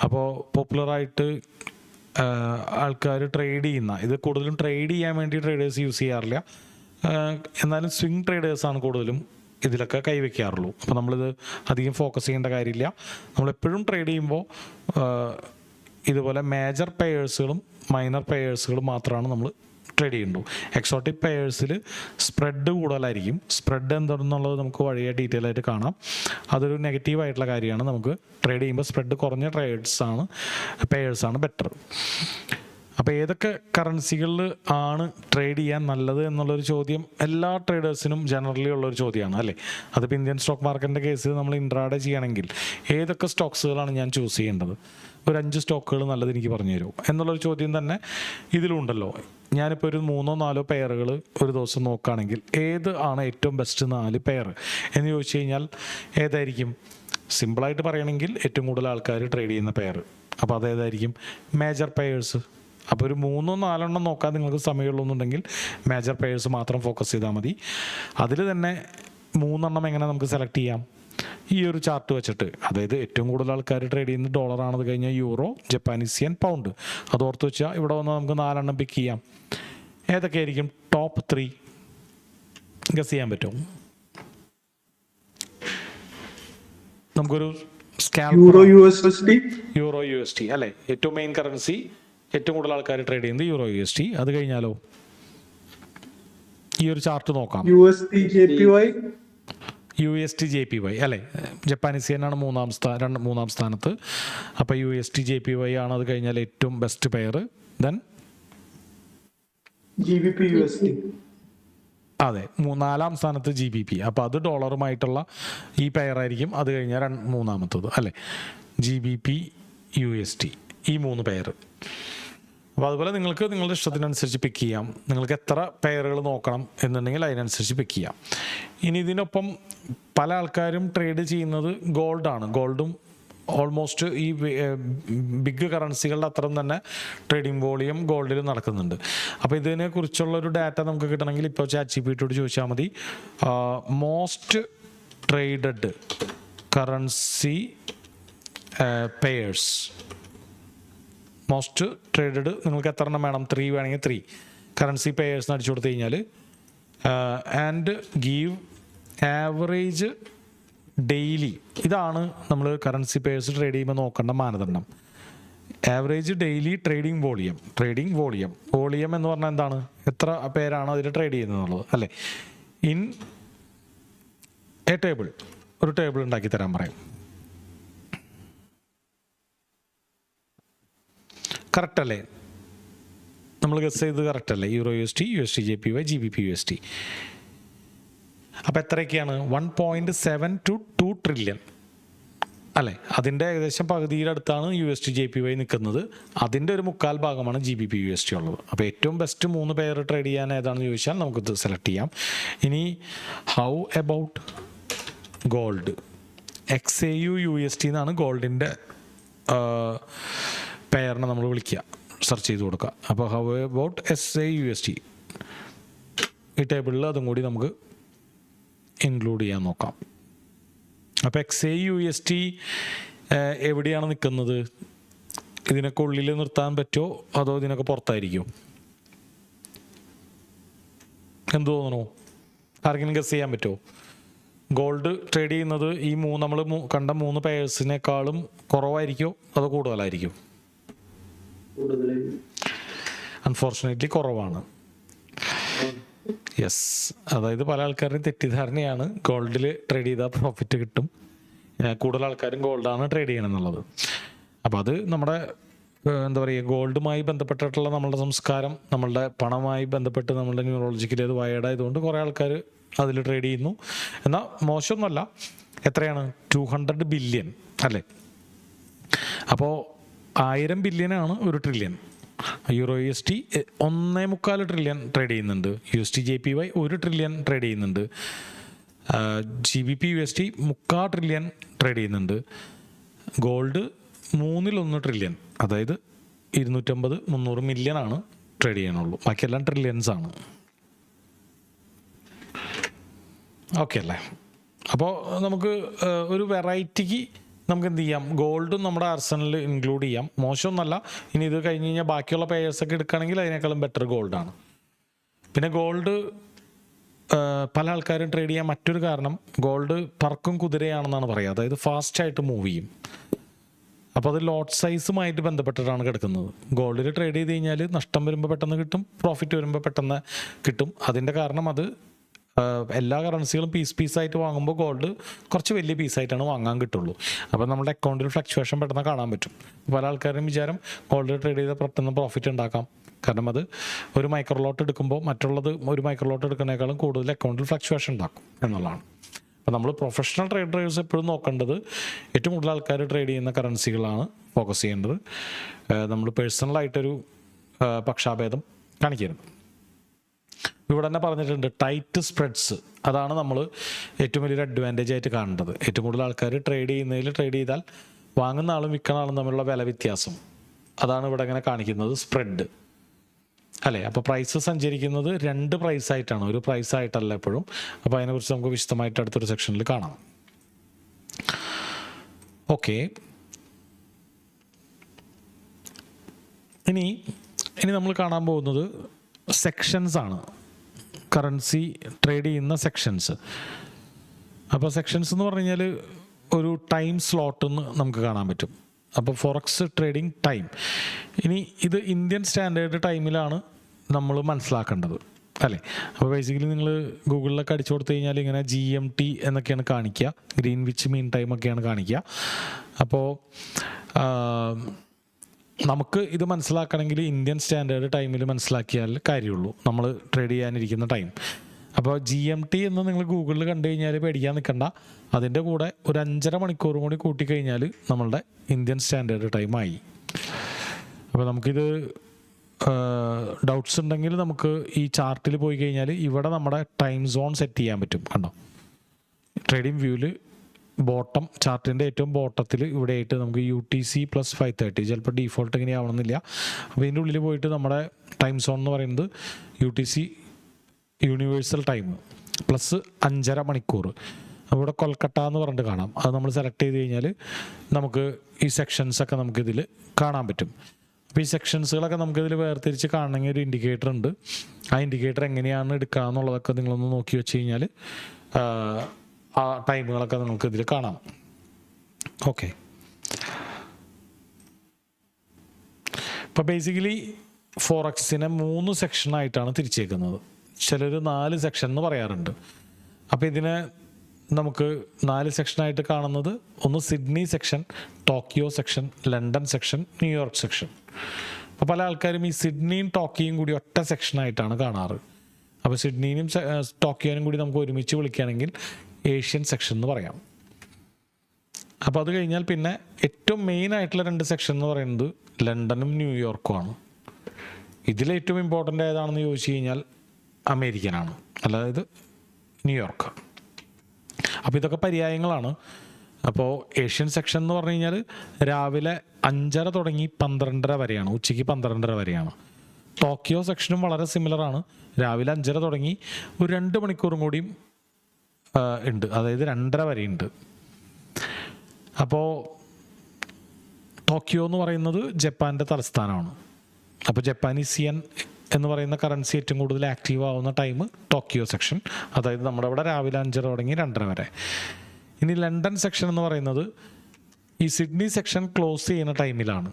അപ്പോൾ പോപ്പുലറായിട്ട് ആൾക്കാർ ട്രേഡ് ചെയ്യുന്ന, ഇത് കൂടുതലും ട്രേഡ് ചെയ്യാൻ വേണ്ടി ട്രേഡേഴ്സ് യൂസ് ചെയ്യാറില്ല, എന്നാലും സ്വിംഗ് ട്രേഡേഴ്സാണ് കൂടുതലും ഇതിലൊക്കെ കൈവയ്ക്കാറുള്ളൂ. അപ്പോൾ നമ്മളിത് അധികം ഫോക്കസ് ചെയ്യേണ്ട കാര്യമില്ല. നമ്മളെപ്പോഴും ട്രേഡ് ചെയ്യുമ്പോൾ ഇതുപോലെ മേജർ പെയേഴ്സുകളും മൈനർ പെയേഴ്സുകളും മാത്രമാണ് നമ്മൾ ട്രേഡ് ചെയ്യുള്ളൂ. എക്സോട്ടിക് പെയേഴ്സിൽ സ്പ്രെഡ് കൂടുതലായിരിക്കും. സ്പ്രെഡ് എന്താണെന്നുള്ളത് നമുക്ക് വഴിയെ ഡീറ്റെയിൽ ആയിട്ട് കാണാം. അതൊരു നെഗറ്റീവായിട്ടുള്ള കാര്യമാണ്. നമുക്ക് ട്രേഡ് ചെയ്യുമ്പോൾ സ്പ്രെഡ് കുറഞ്ഞ പെയേഴ്സാണ് ബെറ്റർ. അപ്പോൾ ഏതൊക്കെ കറൻസികളിൽ ആണ് ട്രേഡ് ചെയ്യാൻ നല്ലത് എന്നുള്ളൊരു ചോദ്യം എല്ലാ ട്രേഡേഴ്സിനും ജനറലി ഉള്ളൊരു ചോദ്യമാണ് അല്ലേ. അതിപ്പോൾ ഇന്ത്യൻ സ്റ്റോക്ക് മാർക്കറ്റിൻ്റെ കേസിൽ നമ്മൾ ഇൻട്രാഡേ ചെയ്യണമെങ്കിൽ ഏതൊക്കെ സ്റ്റോക്സുകളാണ് ഞാൻ ചൂസ് ചെയ്യേണ്ടത്, ഒരു 5 സ്റ്റോക്കുകൾ നല്ലത് എനിക്ക് പറഞ്ഞു തരുമോ എന്നുള്ളൊരു ചോദ്യം തന്നെ ഇതിലുണ്ടല്ലോ. ഞാനിപ്പോൾ ഒരു 3-4 പെയറുകൾ ഒരു ദിവസം നോക്കുകയാണെങ്കിൽ ഏത് ആണ് ഏറ്റവും ബെസ്റ്റ് 4 പെയർ എന്ന് ചോദിച്ചു കഴിഞ്ഞാൽ ഏതായിരിക്കും? സിമ്പിളായിട്ട് പറയണമെങ്കിൽ ഏറ്റവും കൂടുതൽ ആൾക്കാർ ട്രേഡ് ചെയ്യുന്ന പെയർ. അപ്പോൾ അതേതായിരിക്കും? Major pairs. അപ്പോൾ ഒരു 3-4 നോക്കാൻ നിങ്ങൾക്ക് സമയമുള്ളൂന്നുണ്ടെങ്കിൽ മേജർ പെയേഴ്സ് മാത്രം ഫോക്കസ് ചെയ്താൽ മതി. അതിൽ തന്നെ 3 എങ്ങനെ നമുക്ക് സെലക്ട് ചെയ്യാം? ഈ ഒരു ചാർട്ട് വെച്ചിട്ട്, അതായത് ഏറ്റവും കൂടുതൽ ആൾക്കാർ ട്രേഡ് ചെയ്യുന്നത് ഡോളറാണ്, അത് കഴിഞ്ഞാൽ യൂറോ, ജപ്പാനീസ് yen, പൗണ്ട്. അത് ഓർത്ത് വെച്ചാൽ ഇവിടെ വന്ന് നമുക്ക് 4 പിക്ക് ചെയ്യാം. ഏതൊക്കെയായിരിക്കും ടോപ്പ് 3 ഗസ് ചെയ്യാൻ പറ്റും? നമുക്കൊരു Euro USD. യൂറോ USD അല്ലേ, ഏറ്റവും മെയിൻ കറൻസി, ഏറ്റവും കൂടുതൽ ആൾക്കാർ ട്രേഡ് ചെയ്യുന്നത് യൂറോ USD. അത് കഴിഞ്ഞാലോ ഈ ഒരു ചാർട്ട് നോക്കാം. USD JPY. USD JPY അല്ലേ, ജപ്പാനീസ് yen ആണ് മൂന്നാം സ്ഥാനത്ത്. അപ്പോൾ USD JPY ആണ്. അത് കഴിഞ്ഞാൽ ഏറ്റവും best pair. Then GBP USD. അതെ, 4-ാം സ്ഥാനത്ത് GBP. അപ്പോൾ അത് ഡോളറുമായിട്ടുള്ള ഈ പെയറായിരിക്കും. അത് കഴിഞ്ഞാൽ 3-ാമത്തത് അല്ലേ, GBP USD. ഈ 3 പെയർ. അപ്പോൾ അതുപോലെ നിങ്ങൾക്ക് നിങ്ങളുടെ ഇഷ്ടത്തിനനുസരിച്ച് പിക്ക് ചെയ്യാം. നിങ്ങൾക്ക് എത്ര പെയറുകൾ നോക്കണം എന്നുണ്ടെങ്കിൽ അതിനനുസരിച്ച് പിക്ക് ചെയ്യാം. ഇനി ഇതിനൊപ്പം പല ആൾക്കാരും ട്രേഡ് ചെയ്യുന്നത് ഗോൾഡാണ്. ഗോൾഡും ഓൾമോസ്റ്റ് ഈ ബിഗ് കറൻസികളുടെ അത്രയും തന്നെ ട്രേഡിംഗ് വോളിയം ഗോൾഡിൽ നടക്കുന്നുണ്ട്. അപ്പോൾ ഇതിനെക്കുറിച്ചുള്ളൊരു ഡാറ്റ നമുക്ക് കിട്ടണമെങ്കിൽ ഇപ്പോൾ ChatGPT ചോദിച്ചാൽ മതി. Most traded currency pairs, most traded നിങ്ങൾക്ക് എത്ര എണ്ണം വേണം? 3 വേണമെങ്കിൽ 3 കറൻസി പെയേഴ്സ് അടിച്ചു കൊടുത്തു കഴിഞ്ഞാൽ ആൻഡ് ഗീവ് ആവറേജ് ഡെയിലി. ഇതാണ് നമ്മൾ കറൻസി പെയേഴ്സ് ട്രേഡ് ചെയ്യുമ്പോൾ നോക്കേണ്ട മാനദണ്ഡം. ആവറേജ് ഡെയിലി ട്രേഡിംഗ് വോളിയം എന്ന് പറഞ്ഞാൽ എന്താണ്? എത്ര പേരാണ് അതിൽ ട്രേഡ് ചെയ്യുന്നത് എന്നുള്ളത് അല്ലേ. ഇൻ എ ടേബിൾ, ഒരു ടേബിൾ ഉണ്ടാക്കി തരാൻ പറയും. കറക്റ്റ് അല്ലേ? നമ്മൾ ഗസ് ചെയ്തത് കറക്റ്റ് അല്ലേ? Euro USD, USD JPY, GBP USD. അപ്പോൾ എത്രയൊക്കെയാണ്? 1.722 ട്രില്യൺ അല്ലേ. അതിൻ്റെ ഏകദേശം പകുതിയുടെ അടുത്താണ് USD JPY നിൽക്കുന്നത്. അതിൻ്റെ ഒരു 1/4 ഭാഗമാണ് GBP USD ഉള്ളത്. അപ്പോൾ ഏറ്റവും ബെസ്റ്റ് 3 പെയർ ട്രേഡ് ചെയ്യാൻ ഏതാണെന്ന് ചോദിച്ചാൽ നമുക്കിത് സെലക്ട് ചെയ്യാം. ഇനി how about gold? XAU USD എന്നാണ് ഗോൾഡിൻ്റെ പെയറിനെ നമ്മൾ വിളിക്കുക, സെർച്ച് ചെയ്ത് കൊടുക്കുക. അപ്പോൾ ഹൗ എബൌട്ട് SAU USD ഈ ടേബിളിൽ അതും കൂടി നമുക്ക് ഇൻക്ലൂഡ് ചെയ്യാൻ നോക്കാം. അപ്പോൾ XAU USD എവിടെയാണ് നിൽക്കുന്നത്? ഇതിനൊക്കെ ഉള്ളിൽ നിർത്താൻ പറ്റുമോ അതോ ഇതിനൊക്കെ പുറത്തായിരിക്കുമോ? എന്ത് തോന്നുന്നു? ആർക്കെങ്കിലും ഗസ് ചെയ്യാൻ പറ്റുമോ? ഗോൾഡ് ട്രേഡ് ചെയ്യുന്നത് ഈ നമ്മൾ കണ്ട 3 പെയേഴ്സിനേക്കാളും കുറവായിരിക്കുമോ അതോ കൂടുതലായിരിക്കും? അൺഫോർച്ചുനേറ്റ്ലി കുറവാണ്. യെസ്, അതായത് പല ആൾക്കാരുടെയും തെറ്റിദ്ധാരണയാണ് ഗോൾഡിൽ ട്രേഡ് ചെയ്താൽ പ്രോഫിറ്റ് കിട്ടും, കൂടുതൽ ആൾക്കാരും ഗോൾഡാണ് ട്രേഡ് ചെയ്യണം എന്നുള്ളത്. അപ്പോൾ അത് നമ്മുടെ എന്താ പറയുക, ഗോൾഡുമായി ബന്ധപ്പെട്ടിട്ടുള്ള നമ്മളുടെ സംസ്കാരം, നമ്മളുടെ പണമായി ബന്ധപ്പെട്ട് നമ്മളുടെ ന്യൂറോളജിക്കലി അത് വയേർഡായതുകൊണ്ട് കുറേ ആൾക്കാർ അതിൽ ട്രേഡ് ചെയ്യുന്നു. എന്നാൽ മോശമൊന്നുമല്ല. എത്രയാണ്? 200 ബില്യൺ അല്ലേ. അപ്പോൾ 1000 ബില്യനാണ് 1 ട്രില്യൺ. EURUSD 1.25 ട്രില്യൺ ട്രേഡ് ചെയ്യുന്നുണ്ട്. USD/JPY 1 ട്രില്യൺ ട്രേഡ് ചെയ്യുന്നുണ്ട്. GBP/USD 3/4 ട്രില്യൺ ട്രേഡ് ചെയ്യുന്നുണ്ട്. ഗോൾഡ് 1/3 ട്രില്യൺ, അതായത് 250-300 മില്യൺ ആണ് ട്രേഡ് ചെയ്യാനുള്ളൂ. ബാക്കിയെല്ലാം ട്രില്യൺസ് ആണ്. ഓക്കെ അല്ലേ? അപ്പോൾ നമുക്ക് ഒരു വെറൈറ്റിക്ക് നമുക്ക് എന്ത് ചെയ്യാം, ഗോൾഡും നമ്മുടെ ആർസണലിൽ ഇൻക്ലൂഡ് ചെയ്യാം. മോശമൊന്നുമല്ല. ഇനി ഇത് കഴിഞ്ഞ് കഴിഞ്ഞാൽ ബാക്കിയുള്ള പേയേഴ്സൊക്കെ എടുക്കുകയാണെങ്കിൽ അതിനേക്കാളും ബെറ്റർ ഗോൾഡാണ്. പിന്നെ ഗോൾഡ് പല ആൾക്കാരും ട്രേഡ് ചെയ്യാൻ മറ്റൊരു കാരണം, ഗോൾഡ് പറക്കും കുതിരയാണെന്നാണ് പറയുക. അതായത് ഫാസ്റ്റായിട്ട് മൂവ് ചെയ്യും. അപ്പോൾ അത് ലോട്ട് സൈസുമായിട്ട് ബന്ധപ്പെട്ടിട്ടാണ് കിടക്കുന്നത്. ഗോൾഡിൽ ട്രേഡ് ചെയ്ത് കഴിഞ്ഞാൽ നഷ്ടം വരുമ്പോൾ പെട്ടെന്ന് കിട്ടും, പ്രോഫിറ്റ് വരുമ്പോൾ പെട്ടെന്ന് കിട്ടും. അതിൻ്റെ കാരണം അത് എല്ലാ കറൻസികളും പീസായിട്ട് വാങ്ങുമ്പോൾ ഗോൾഡ് കുറച്ച് വലിയ പീസായിട്ടാണ് വാങ്ങാൻ കിട്ടുള്ളൂ. അപ്പോൾ നമ്മുടെ അക്കൗണ്ടിൽ ഫ്ലക്ച്വേഷൻ പെട്ടെന്ന് കാണാൻ പറ്റും. പല ആൾക്കാരും വിചാരം ഗോൾഡ് ട്രേഡ് ചെയ്താൽ പെട്ടെന്ന് പ്രോഫിറ്റ് ഉണ്ടാക്കാം. കാരണം അത് ഒരു മൈക്രോ ലോട്ട് എടുക്കുമ്പോൾ മറ്റുള്ളത് ഒരു മൈക്രോ ലോട്ട് എടുക്കുന്നതിനേക്കാളും കൂടുതൽ അക്കൗണ്ടിൽ ഫ്ലക്ച്വേഷൻ ഉണ്ടാക്കും എന്നുള്ളതാണ്. അപ്പോൾ നമ്മൾ പ്രൊഫഷണൽ ട്രേഡേഴ്സ് എപ്പോഴും നോക്കേണ്ടത് ഏറ്റവും കൂടുതൽ ആൾക്കാർ ട്രേഡ് ചെയ്യുന്ന കറൻസികളാണ് ഫോക്കസ് ചെയ്യേണ്ടത്. നമ്മൾ പേഴ്സണലായിട്ടൊരു പക്ഷാഭേദം കാണിക്കരുത്. ഇവിടെ തന്നെ പറഞ്ഞിട്ടുണ്ട് ടൈറ്റ് സ്പ്രെഡ്സ്. അതാണ് നമ്മൾ ഏറ്റവും വലിയൊരു അഡ്വാൻറ്റേജ് ആയിട്ട് കാണേണ്ടത്. ഏറ്റവും കൂടുതൽ ആൾക്കാർ ട്രേഡ് ചെയ്താൽ വാങ്ങുന്ന ആളും വിൽക്കുന്ന ആളും തമ്മിലുള്ള വില വ്യത്യാസം, അതാണ് ഇവിടെ ഇങ്ങനെ കാണിക്കുന്നത്, സ്പ്രെഡ് അല്ലേ? അപ്പോൾ പ്രൈസ് സഞ്ചരിക്കുന്നത് 2 പ്രൈസായിട്ടാണ്, ഒരു പ്രൈസായിട്ടല്ല എപ്പോഴും. അപ്പോൾ അതിനെക്കുറിച്ച് നമുക്ക് വിശദമായിട്ട് അടുത്തൊരു സെക്ഷനിൽ കാണാം. ഓക്കെ, ഇനി നമ്മൾ കാണാൻ പോകുന്നത് സെക്ഷൻസ് ആണ്. കറൻസി ട്രേഡ് ചെയ്യുന്ന സെക്ഷൻസ്. അപ്പോൾ സെക്ഷൻസ് എന്ന് പറഞ്ഞു കഴിഞ്ഞാൽ ഒരു ടൈം സ്ലോട്ട് എന്ന് നമുക്ക് കാണാൻ പറ്റും. അപ്പോൾ ഫോറക്സ് ട്രേഡിംഗ് ടൈം, ഇനി ഇത് ഇന്ത്യൻ സ്റ്റാൻഡേർഡ് ടൈമിലാണ് നമ്മൾ മനസ്സിലാക്കേണ്ടത് അല്ലേ? അപ്പോൾ ബേസിക്കലി നിങ്ങൾ ഗൂഗിളിലൊക്കെ അടിച്ചു കൊടുത്തു കഴിഞ്ഞാൽ ഇങ്ങനെ GMT എന്നൊക്കെയാണ് കാണിക്കുക, ഗ്രീൻവിച്ച് മീൻ ടൈം ഒക്കെയാണ് കാണിക്കുക. അപ്പോൾ നമുക്ക് ഇത് മനസ്സിലാക്കണമെങ്കിൽ ഇന്ത്യൻ സ്റ്റാൻഡേർഡ് ടൈമിൽ മനസ്സിലാക്കിയാൽ കാര്യമുള്ളൂ നമ്മൾ ട്രേഡ് ചെയ്യാനിരിക്കുന്ന ടൈം. അപ്പോൾ GMT എന്ന് നിങ്ങൾ ഗൂഗിളിൽ കണ്ടു കഴിഞ്ഞാൽ പേടിക്കാൻ നിൽക്കണ്ട. അതിൻ്റെ കൂടെ ഒരു 5.5 മണിക്കൂർ കൂടി കൂട്ടിക്കഴിഞ്ഞാൽ നമ്മളുടെ ഇന്ത്യൻ സ്റ്റാൻഡേർഡ് ടൈമായി. അപ്പോൾ നമുക്കിത് ഡൗട്ട്സ് ഉണ്ടെങ്കിൽ നമുക്ക് ഈ ചാർട്ടിൽ പോയി കഴിഞ്ഞാൽ ഇവിടെ നമ്മുടെ ടൈം സോൺ സെറ്റ് ചെയ്യാൻ പറ്റും. കണ്ടോ, ട്രേഡിംഗ് വ്യൂവിൽ ബോട്ടം ചാർട്ടിൻ്റെ ഏറ്റവും ബോട്ടത്തിൽ ഇവിടെ ആയിട്ട് നമുക്ക് UTC + 5:30, ചിലപ്പോൾ ഡീഫോൾട്ട് ഇങ്ങനെ ആവണമെന്നില്ല. അപ്പോൾ ഇതിൻ്റെ ഉള്ളിൽ പോയിട്ട് നമ്മുടെ ടൈം സോൺ എന്ന് പറയുന്നത് UTC യൂണിവേഴ്സൽ ടൈം പ്ലസ് 5.5 മണിക്കൂർ. അപ്പോൾ ഇവിടെ കൊൽക്കട്ട എന്ന് പറഞ്ഞിട്ട് കാണാം. അത് നമ്മൾ സെലക്ട് ചെയ്ത് കഴിഞ്ഞാൽ നമുക്ക് ഈ സെക്ഷൻസൊക്കെ നമുക്കിതിൽ കാണാൻ പറ്റും. അപ്പോൾ ഈ സെക്ഷൻസുകളൊക്കെ നമുക്കിതിൽ വേർതിരിച്ച് കാണണമെങ്കിൽ ഒരു ഇൻഡിക്കേറ്റർ ഉണ്ട്. ആ ഇൻഡിക്കേറ്റർ എങ്ങനെയാണ് എടുക്കുക എന്നുള്ളതൊക്കെ നിങ്ങളൊന്ന് നോക്കി വെച്ച് കഴിഞ്ഞാൽ ആ ടൈമുകളൊക്കെ നിങ്ങൾക്ക് ഇതിൽ കാണാം. ഓക്കെ, ഇപ്പോൾ ബേസിക്കലി ഫോറക്സിനെ 3 സെക്ഷനായിട്ടാണ് തിരിച്ചേക്കുന്നത്. ചിലർ 4 സെക്ഷൻ എന്ന് പറയാറുണ്ട്. അപ്പോൾ ഇതിനെ നമുക്ക് 4 സെക്ഷനായിട്ട് കാണുന്നത്, ഒന്ന് Sydney section, Tokyo section, London section, New York section. അപ്പോൾ പല ആൾക്കാരും ഈ സിഡ്നിയും ടോക്കിയോയും കൂടി ഒറ്റ സെക്ഷനായിട്ടാണ് കാണാറ്. അപ്പോൾ സിഡ്നിയും ടോക്കിയോനും കൂടി നമുക്ക് ഒരുമിച്ച് വിളിക്കുകയാണെങ്കിൽ ഏഷ്യൻ സെക്ഷൻ എന്ന് പറയാം. അപ്പോൾ അത് കഴിഞ്ഞാൽ പിന്നെ ഏറ്റവും മെയിൻ ആയിട്ടുള്ള 2 സെക്ഷൻ എന്ന് പറയുന്നത് ലണ്ടനും ന്യൂയോർക്കുമാണ്. ഇതിലേറ്റവും ഇമ്പോർട്ടൻ്റ് ഏതാണെന്ന് ചോദിച്ചു കഴിഞ്ഞാൽ അമേരിക്കനാണ്, അതായത് ന്യൂയോർക്ക്. അപ്പോൾ ഇതൊക്കെ പര്യായങ്ങളാണ്. അപ്പോൾ ഏഷ്യൻ സെക്ഷൻ എന്ന് പറഞ്ഞു കഴിഞ്ഞാൽ രാവിലെ 5:30 തുടങ്ങി 12:30 വരെയാണ്, ഉച്ചയ്ക്ക് 12:30 വരെയാണ്. ടോക്കിയോ സെക്ഷനും വളരെ സിമിലറാണ്. രാവിലെ 5:30 തുടങ്ങി ഒരു 2 മണിക്കൂറും കൂടിയും ഉണ്ട്, അതായത് 2:30 വരെ ഉണ്ട്. അപ്പോൾ ടോക്കിയോ എന്ന് പറയുന്നത് ജപ്പാൻ്റെ തലസ്ഥാനമാണ്. അപ്പോൾ ജപ്പാനീസ് യെൻ എന്ന് പറയുന്ന കറൻസി ഏറ്റവും കൂടുതൽ ആക്റ്റീവ് ആവുന്ന ടൈം ടോക്കിയോ സെക്ഷൻ, അതായത് നമ്മുടെ ഇവിടെ രാവിലെ 5:30 തുടങ്ങി 2:30 വരെ. ഇനി ലണ്ടൻ സെക്ഷൻ എന്ന് പറയുന്നത് ഈ സിഡ്നി സെക്ഷൻ ക്ലോസ് ചെയ്യുന്ന ടൈമിലാണ്.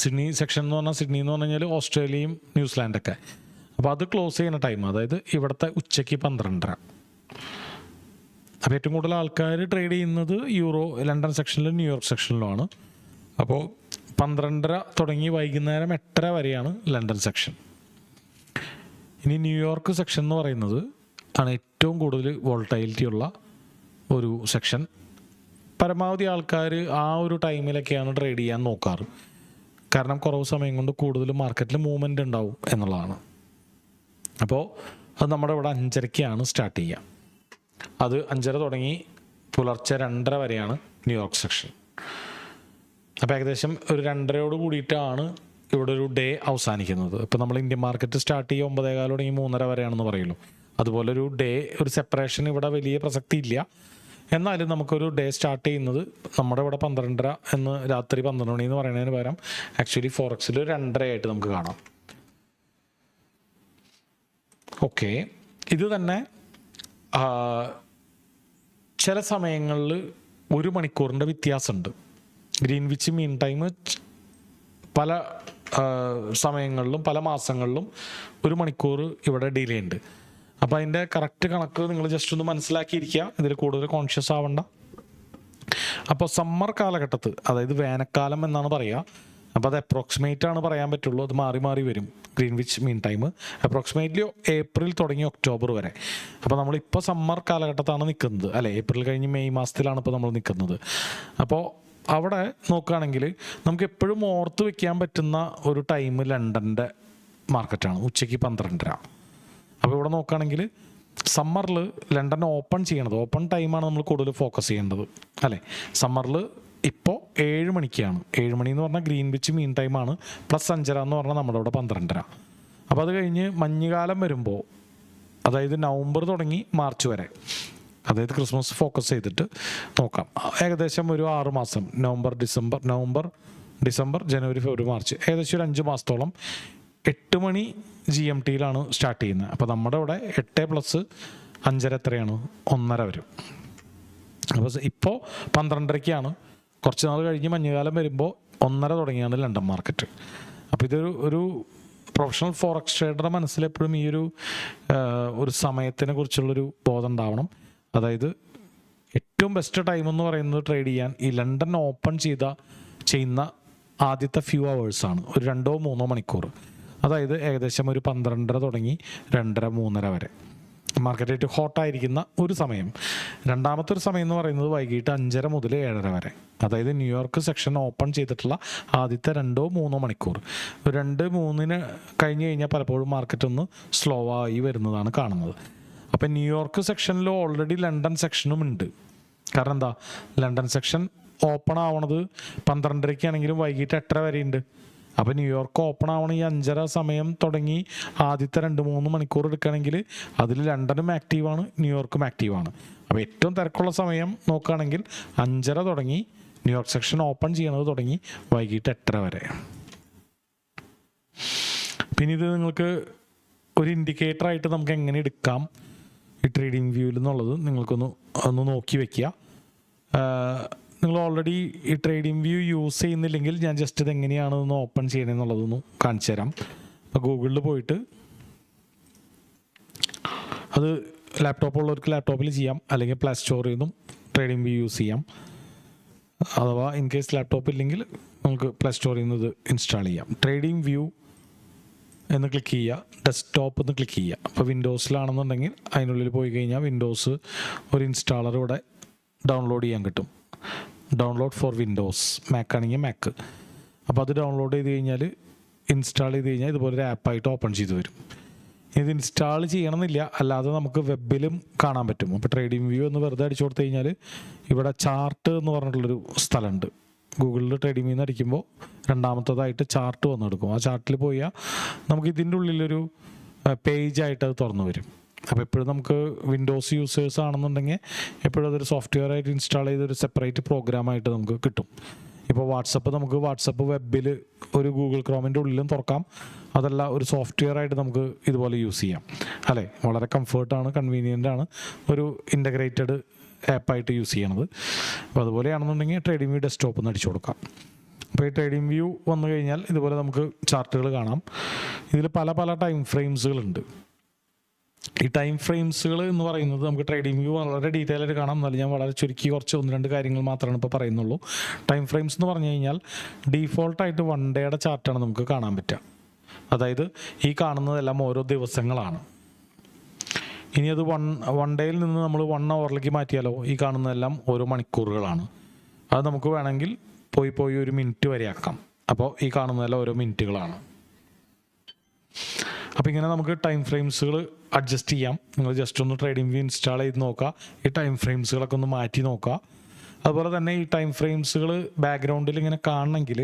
സിഡ്നി സെക്ഷൻ എന്ന് പറഞ്ഞാൽ, സിഡ്നി എന്ന് പറഞ്ഞു കഴിഞ്ഞാൽ ഓസ്ട്രേലിയയും ന്യൂസിലാൻഡൊക്കെ. അപ്പോൾ അത് ക്ലോസ് ചെയ്യുന്ന ടൈം, അതായത് ഇവിടുത്തെ ഉച്ചയ്ക്ക് 12:30. അപ്പോൾ ഏറ്റവും കൂടുതൽ ആൾക്കാർ ട്രേഡ് ചെയ്യുന്നത് ലണ്ടൻ സെക്ഷനിലും ന്യൂയോർക്ക് സെക്ഷനിലുമാണ്. അപ്പോൾ 12:30 തുടങ്ങി വൈകുന്നേരം 8:30 വരെയാണ് ലണ്ടൻ സെക്ഷൻ. ഇനി ന്യൂയോർക്ക് സെക്ഷൻ എന്ന് പറയുന്നത് ആണ് ഏറ്റവും കൂടുതൽ വോൾട്ടൈലിറ്റി ഉള്ള ഒരു സെക്ഷൻ. പരമാവധി ആൾക്കാർ ആ ഒരു ടൈമിലൊക്കെയാണ് ട്രേഡ് ചെയ്യാൻ നോക്കാറ്. കാരണം കുറവ് സമയം കൊണ്ട് കൂടുതൽ മാർക്കറ്റിൽ മൂവ്മെൻ്റ് ഉണ്ടാവും എന്നുള്ളതാണ്. അപ്പോൾ അത് നമ്മുടെ ഇവിടെ 5:30 സ്റ്റാർട്ട് ചെയ്യുക. അത് 5:30 തുടങ്ങി പുലർച്ചെ 2:30 വരെയാണ് ന്യൂയോർക്ക് സെക്ഷൻ. അപ്പോൾ ഏകദേശം ഒരു 2:30 കൂടിയിട്ടാണ് ഇവിടെ ഒരു ഡേ അവസാനിക്കുന്നത്. ഇപ്പോൾ നമ്മൾ ഇന്ത്യൻ മാർക്കറ്റ് സ്റ്റാർട്ട് ചെയ്യുക 9:15 തുടങ്ങി 3:30 വരെയാണെന്ന് പറയുള്ളൂ. അതുപോലെ ഒരു ഡേ ഒരു സെപ്പറേഷൻ ഇവിടെ വലിയ പ്രസക്തി ഇല്ല. എന്നാലും നമുക്കൊരു ഡേ സ്റ്റാർട്ട് ചെയ്യുന്നത് നമ്മുടെ ഇവിടെ 12:30 എന്ന് രാത്രി 12 മണി എന്ന് പറയുന്നതിന് പകരം ആക്ച്വലി ഫോറക്സിൽ 2:30 ആയിട്ട് നമുക്ക് കാണാം. ഓക്കെ, ഇത് തന്നെ ചില സമയങ്ങളിൽ 1 മണിക്കൂറിൻ്റെ വ്യത്യാസമുണ്ട്. ഗ്രീൻവിച്ച് മീൻ ടൈം പല സമയങ്ങളിലും പല മാസങ്ങളിലും 1 മണിക്കൂർ ഇവിടെ ഡിലേ ഉണ്ട്. അപ്പോൾ അതിൻ്റെ കറക്റ്റ് കണക്ക് നിങ്ങൾ ജസ്റ്റ് ഒന്ന് മനസ്സിലാക്കിയിരിക്കുക, ഇതിൽ കൂടുതൽ കോൺഷ്യസ് ആവണ്ട. അപ്പോൾ സമ്മർ കാലഘട്ടത്ത്, അതായത് വേനൽക്കാലം എന്നാണ് പറയുക, അപ്പോൾ അത് അപ്രോക്സിമേറ്റ് ആണ് പറയാൻ പറ്റുള്ളൂ, അത് മാറി മാറി വരും. ഗ്രീൻവിച്ച് മീൻ ടൈം അപ്രോക്സിമേറ്റ്ലി ഏപ്രിൽ തുടങ്ങി ഒക്ടോബർ വരെ. അപ്പോൾ നമ്മളിപ്പോൾ സമ്മർ കാലഘട്ടത്താണ് നിൽക്കുന്നത് അല്ലേ, ഏപ്രിൽ കഴിഞ്ഞ് മെയ് മാസത്തിലാണ് ഇപ്പോൾ നമ്മൾ നിൽക്കുന്നത്. അപ്പോൾ അവിടെ നോക്കുകയാണെങ്കിൽ നമുക്ക് എപ്പോഴും ഓർത്ത് വെക്കാൻ പറ്റുന്ന ഒരു ടൈം ലണ്ടൻ്റെ മാർക്കറ്റാണ്, ഉച്ചയ്ക്ക് 12:30. അപ്പോൾ ഇവിടെ നോക്കുകയാണെങ്കിൽ സമ്മറിൽ ലണ്ടൻ ഓപ്പൺ ചെയ്യണത്, ഓപ്പൺ ടൈമാണ് നമ്മൾ കൂടുതൽ ഫോക്കസ് ചെയ്യേണ്ടത് അല്ലേ. സമ്മറിൽ ഇപ്പോൾ 7 മണിക്കാണ്. 7 മണി എന്ന് പറഞ്ഞാൽ ഗ്രീൻവിച്ച് മീൻ ടൈമാണ്, +5:30 എന്ന് പറഞ്ഞാൽ നമ്മുടെ ഇവിടെ 12:30. അപ്പോൾ അത് കഴിഞ്ഞ് മഞ്ഞുകാലം വരുമ്പോൾ, അതായത് നവംബർ തുടങ്ങി മാർച്ച് വരെ, അതായത് ക്രിസ്മസ് ഫോക്കസ് ചെയ്തിട്ട് നോക്കാം, ഏകദേശം ഒരു 6 മാസം, നവംബർ ഡിസംബർ ജനുവരി ഫെബ്രുവരി മാർച്ച്, ഏകദേശം ഒരു 5 മാസത്തോളം 8 മണി GMTയിലാണ് സ്റ്റാർട്ട് ചെയ്യുന്നത്. അപ്പോൾ നമ്മുടെ ഇവിടെ 8 + 5:30 എത്രയാണ്, 1:30 വരും. അപ്പോൾ ഇപ്പോൾ 12:30 കുറച്ച് നാൾ കഴിഞ്ഞ് മഞ്ഞുകാലം വരുമ്പോൾ 1:30 തുടങ്ങിയാണ് ലണ്ടൻ മാർക്കറ്റ്. അപ്പോൾ ഇതൊരു ഒരു പ്രൊഫഷണൽ ഫോറക്സ് ട്രേഡറുടെ മനസ്സിലെപ്പോഴും ഈ ഒരു സമയത്തിനെ കുറിച്ചുള്ളൊരു ബോധം ഉണ്ടാവണം. അതായത് ഏറ്റവും ബെസ്റ്റ് ടൈം എന്ന് പറയുന്നത് ട്രേഡ് ചെയ്യാൻ ഈ ലണ്ടൻ ഓപ്പൺ ചെയ്യുന്ന ആദ്യത്തെ ഫ്യൂ അവേഴ്സാണ്, ഒരു 2-3 മണിക്കൂർ. അതായത് ഏകദേശം ഒരു 12:30 തുടങ്ങി 2:30 3:30 വരെ മാർക്കറ്റ് ഏറ്റവും ഹോട്ടായിരിക്കുന്ന ഒരു സമയം. രണ്ടാമത്തെ ഒരു സമയം എന്ന് പറയുന്നത് വൈകിട്ട് 5:30 മുതൽ 7:30 വരെ, അതായത് ന്യൂയോർക്ക് സെക്ഷൻ ഓപ്പൺ ചെയ്തിട്ടുള്ള ആദ്യത്തെ 2-3 മണിക്കൂർ. 2-3 കഴിഞ്ഞ് കഴിഞ്ഞാൽ പലപ്പോഴും മാർക്കറ്റ് ഒന്ന് സ്ലോ ആയി വരുന്നതാണ് കാണുന്നത്. അപ്പം ന്യൂയോർക്ക് സെക്ഷനിൽ ഓൾറെഡി ലണ്ടൻ സെക്ഷനും ഉണ്ട്. കാരണം എന്താ, ലണ്ടൻ സെക്ഷൻ ഓപ്പൺ ആവണത് 12:30 വൈകിട്ട് 8:30 വരെ ഉണ്ട്. അപ്പോൾ ന്യൂയോർക്ക് ഓപ്പൺ ആവണ ഈ 5:30 സമയം തുടങ്ങി ആദ്യത്തെ 2-3 മണിക്കൂർ എടുക്കുകയാണെങ്കിൽ അതിൽ ലണ്ടനും ആക്റ്റീവാണ്, ന്യൂയോർക്കും ആക്റ്റീവാണ്. അപ്പോൾ ഏറ്റവും തിരക്കുള്ള സമയം നോക്കുകയാണെങ്കിൽ 5:30 തുടങ്ങി ന്യൂയോർക്ക് സെക്ഷൻ ഓപ്പൺ ചെയ്യണത് തുടങ്ങി വൈകിട്ട് 8:30 വരെ. പിന്നെ ഇത് നിങ്ങൾക്ക് ഒരു ഇൻഡിക്കേറ്ററായിട്ട് നമുക്ക് എങ്ങനെ എടുക്കാം ഈ ട്രേഡിംഗ് വ്യൂവിൽ എന്നുള്ളത് നിങ്ങൾക്കൊന്ന് നോക്കി വെക്കുക. നിങ്ങൾ ഓൾറെഡി ഈ ട്രേഡിംഗ് വ്യൂ യൂസ് ചെയ്യുന്നില്ലെങ്കിൽ ഞാൻ ജസ്റ്റ് ഇത് എങ്ങനെയാണെന്ന് ഓപ്പൺ ചെയ്യണമെന്നുള്ളതൊന്ന് കാണിച്ചു തരാം. അപ്പോൾ ഗൂഗിളിൽ പോയിട്ട്, അത് ലാപ്ടോപ്പ് ഉള്ളവർക്ക് ലാപ്ടോപ്പിൽ ചെയ്യാം, അല്ലെങ്കിൽ പ്ലേ സ്റ്റോറിൽ നിന്നും ട്രേഡിംഗ് വ്യൂ യൂസ് ചെയ്യാം. അഥവാ ഇൻ കേസ് ലാപ്ടോപ്പ് ഇല്ലെങ്കിൽ നമുക്ക് പ്ലേ സ്റ്റോറിൽ നിന്ന് ഇത് ഇൻസ്റ്റാൾ ചെയ്യാം. ട്രേഡിംഗ് വ്യൂ എന്ന് ക്ലിക്ക് ചെയ്യുക, ഡെസ്ക്ടോപ്പ് എന്ന് ക്ലിക്ക് ചെയ്യുക. അപ്പോൾ വിൻഡോസിലാണെന്നുണ്ടെങ്കിൽ അതിനുള്ളിൽ പോയി കഴിഞ്ഞാൽ വിൻഡോസ് ഒരു ഇൻസ്റ്റാളർ ഇവിടെ ഡൗൺലോഡ് ചെയ്യാൻ കിട്ടും. ഡൗൺലോഡ് ഫോർ വിൻഡോസ്, മാക്ക് ആണെങ്കിൽ മാക്ക്. അപ്പോൾ അത് ഡൗൺലോഡ് ചെയ്ത് കഴിഞ്ഞാൽ ഇൻസ്റ്റാൾ ചെയ്ത് കഴിഞ്ഞാൽ ഇതുപോലൊരു ആപ്പായിട്ട് ഓപ്പൺ ചെയ്ത് വരും. ഇത് ഇൻസ്റ്റാൾ ചെയ്യണമെന്നില്ല, അല്ലാതെ നമുക്ക് വെബിലും കാണാൻ പറ്റും. അപ്പോൾ ട്രേഡിംഗ് വ്യൂ എന്ന് വെറുതെ അടിച്ചു കൊടുത്തു കഴിഞ്ഞാൽ ഇവിടെ ചാർട്ട് എന്ന് പറഞ്ഞിട്ടുള്ളൊരു സ്ഥലമുണ്ട്. ഗൂഗിളിൽ ട്രേഡിംഗ് വ്യൂ എന്ന് അടിക്കുമ്പോൾ രണ്ടാമത്തതായിട്ട് ചാർട്ട് വന്നെടുക്കും. ആ ചാർട്ടിൽ പോയാൽ നമുക്ക് ഇതിൻ്റെ ഉള്ളിലൊരു പേജായിട്ട് അത് തുറന്നു വരും. അപ്പോൾ എപ്പോഴും നമുക്ക് വിൻഡോസ് യൂസേഴ്സ് ആണെന്നുണ്ടെങ്കിൽ എപ്പോഴും അതൊരു സോഫ്റ്റ്വെയർ ആയിട്ട് ഇൻസ്റ്റാൾ ചെയ്തൊരു സെപ്പറേറ്റ് പ്രോഗ്രാമായിട്ട് നമുക്ക് കിട്ടും. ഇപ്പോൾ നമുക്ക് വാട്സപ്പ് വെബിൽ ഒരു ഗൂഗിൾ ക്രോമിൻ്റെ ഉള്ളിലും തുറക്കാം. അതല്ല ഒരു സോഫ്റ്റ്വെയർ ആയിട്ട് നമുക്ക് ഇതുപോലെ യൂസ് ചെയ്യാം അല്ലേ. വളരെ കംഫർട്ടാണ്, കൺവീനിയൻ്റ് ആണ്, ഒരു ഇൻ്റഗ്രേറ്റഡ് ആപ്പായിട്ട് യൂസ് ചെയ്യണത്. അപ്പോൾ അതുപോലെയാണെന്നുണ്ടെങ്കിൽ ട്രേഡിംഗ് വ്യൂ ഡെസ്ക്ടോപ്പ് എന്ന് അടിച്ചു കൊടുക്കാം. അപ്പോൾ ഈ ട്രേഡിംഗ് വ്യൂ വന്നു കഴിഞ്ഞാൽ ഇതുപോലെ നമുക്ക് ചാർട്ടുകൾ കാണാം. ഇതിൽ പല ടൈം ഫ്രെയിംസുകളുണ്ട്. ഈ ടൈം ഫ്രെയിംസുകൾ എന്ന് പറയുന്നത് നമുക്ക് ട്രേഡിംഗ് വ്യൂ വളരെ ഡീറ്റെയിൽ ആയിട്ട് കാണാം. എന്നാലും ഞാൻ വളരെ ചുരുക്കി കുറച്ച് 1-2 കാര്യങ്ങൾ മാത്രമാണ് ഇപ്പോൾ പറയുന്നുള്ളൂ. ടൈം ഫ്രെയിംസ് എന്ന് പറഞ്ഞു കഴിഞ്ഞാൽ ഡീഫോൾട്ടായിട്ട് 1 ഡേയുടെ ചാർട്ടാണ് നമുക്ക് കാണാൻ പറ്റുക. അതായത് ഈ കാണുന്നതെല്ലാം ഓരോ ദിവസങ്ങളാണ്. ഇനി അത് വൺ ഡേയിൽ നിന്ന് നമ്മൾ 1 അവറിലേക്ക് മാറ്റിയാലോ, ഈ കാണുന്നതെല്ലാം ഓരോ മണിക്കൂറുകളാണ്. അത് നമുക്ക് വേണമെങ്കിൽ പോയി 1 മിനിറ്റ് വരെ ആക്കാം. അപ്പോൾ ഈ കാണുന്നതെല്ലാം ഓരോ മിനിറ്റുകളാണ്. അപ്പോൾ ഇങ്ങനെ നമുക്ക് ടൈം ഫ്രെയിംസുകൾ അഡ്ജസ്റ്റ് ചെയ്യാം. നിങ്ങൾ ജസ്റ്റ് ഒന്ന് ട്രേഡിംഗ് വ്യൂ ഇൻസ്റ്റാൾ ചെയ്ത് നോക്കുക, ഈ ടൈം ഫ്രെയിംസുകളൊക്കെ ഒന്ന് മാറ്റി നോക്കുക. അതുപോലെ തന്നെ ഈ ടൈം ഫ്രെയിംസുകൾ ബാക്ക്ഗ്രൗണ്ടിൽ ഇങ്ങനെ കാണണമെങ്കിൽ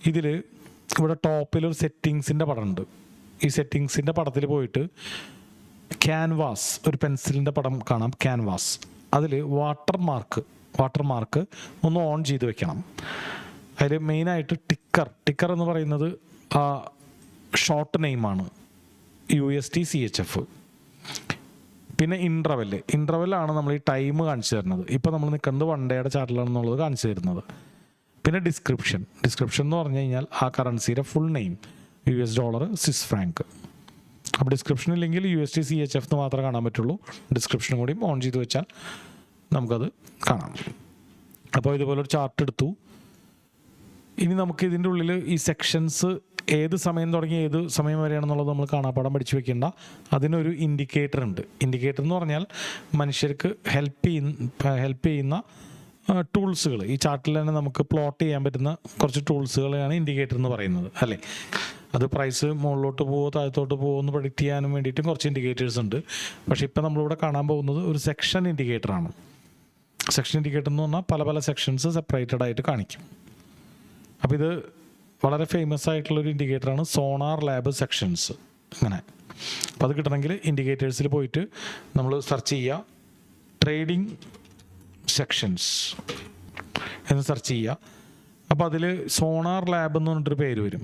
ഇതിൽ ഇവിടെ ടോപ്പിൽ ഒരു സെറ്റിങ്സിൻ്റെ പടമുണ്ട്. ഈ സെറ്റിങ്സിൻ്റെ പടത്തിൽ പോയിട്ട് ക്യാൻവാസ്, ഒരു പെൻസിലിൻ്റെ പടം കാണാം, ക്യാൻവാസ്. അതിൽ വാട്ടർ മാർക്ക് ഒന്ന് ഓൺ ചെയ്ത് വെക്കണം. അതിൽ മെയിനായിട്ട് ടിക്കർ എന്ന് പറയുന്നത് ഷോർട്ട് നെയിമാണ് USD CHF. പിന്നെ ഇൻ്റർവെല്ലാണ് നമ്മൾ ഈ ടൈം കാണിച്ചു തരുന്നത്. ഇപ്പോൾ നമ്മൾ നിൽക്കുന്നത് 1 ഡേയുടെ ചാർട്ടിലാണെന്നുള്ളത് കാണിച്ചു തരുന്നത്. പിന്നെ ഡിസ്ക്രിപ്ഷൻ എന്ന് പറഞ്ഞു കഴിഞ്ഞാൽ ആ കറൻസിയുടെ full name, US dollar, Swiss franc. അപ്പോൾ ഡിസ്ക്രിപ്ഷൻ ഇല്ലെങ്കിൽ USD CHF എന്ന് മാത്രമേ കാണാൻ പറ്റുള്ളൂ. ഡിസ്ക്രിപ്ഷനും കൂടി ഓൺ ചെയ്ത് വെച്ചാൽ നമുക്കത് കാണാം. അപ്പോൾ ഇതുപോലൊരു ചാർട്ട് എടുത്തു. ഇനി നമുക്ക് ഇതിൻ്റെ ഉള്ളിൽ ഈ സെക്ഷൻസ് ഏത് സമയം തുടങ്ങി ഏത് സമയം വരെയാണെന്നുള്ളത് നമ്മൾ കാണാപ്പാടം പഠിച്ചു വെക്കേണ്ട. അതിനൊരു ഇൻഡിക്കേറ്റർ ഉണ്ട്. ഇൻഡിക്കേറ്റർ എന്ന് പറഞ്ഞാൽ മനുഷ്യർക്ക് ഹെൽപ്പ് ചെയ്യുന്ന ടൂൾസുകൾ. ഈ ചാർട്ടിൽ തന്നെ നമുക്ക് പ്ലോട്ട് ചെയ്യാൻ പറ്റുന്ന കുറച്ച് ടൂൾസുകളെയാണ് ഇൻഡിക്കേറ്റർ എന്ന് പറയുന്നത്, അല്ലേ? അത് പ്രൈസ് മുകളിലോട്ട് പോവോ താഴത്തോട്ട് പോവോ എന്ന് പ്രഡിക്റ്റ് ചെയ്യാനും വേണ്ടിയിട്ടും കുറച്ച് ഇൻഡിക്കേറ്റേഴ്സ് ഉണ്ട്. പക്ഷേ ഇപ്പോൾ നമ്മളിവിടെ കാണാൻ പോകുന്നത് ഒരു സെക്ഷൻ ഇൻഡിക്കേറ്ററാണ്. സെക്ഷൻ ഇൻഡിക്കേറ്റർ എന്ന് പറഞ്ഞാൽ പല സെക്ഷൻസ് സെപ്പറേറ്റഡ് ആയിട്ട് കാണിക്കും. അപ്പോൾ ഇത് വളരെ ഫേമസ് ആയിട്ടുള്ളൊരു ഇൻഡിക്കേറ്ററാണ്, സോണാർ ലാബ് സെക്ഷൻസ്. അങ്ങനെ അപ്പോൾ അത് കിട്ടണമെങ്കിൽ ഇൻഡിക്കേറ്റേഴ്സിൽ പോയിട്ട് നമ്മൾ സെർച്ച് ചെയ്യുക, ട്രേഡിംഗ് സെക്ഷൻസ് എന്ന് സെർച്ച് ചെയ്യുക. അപ്പോൾ അതിൽ സോണാർ ലാബ് എന്ന് പറഞ്ഞിട്ടൊരു പേര് വരും.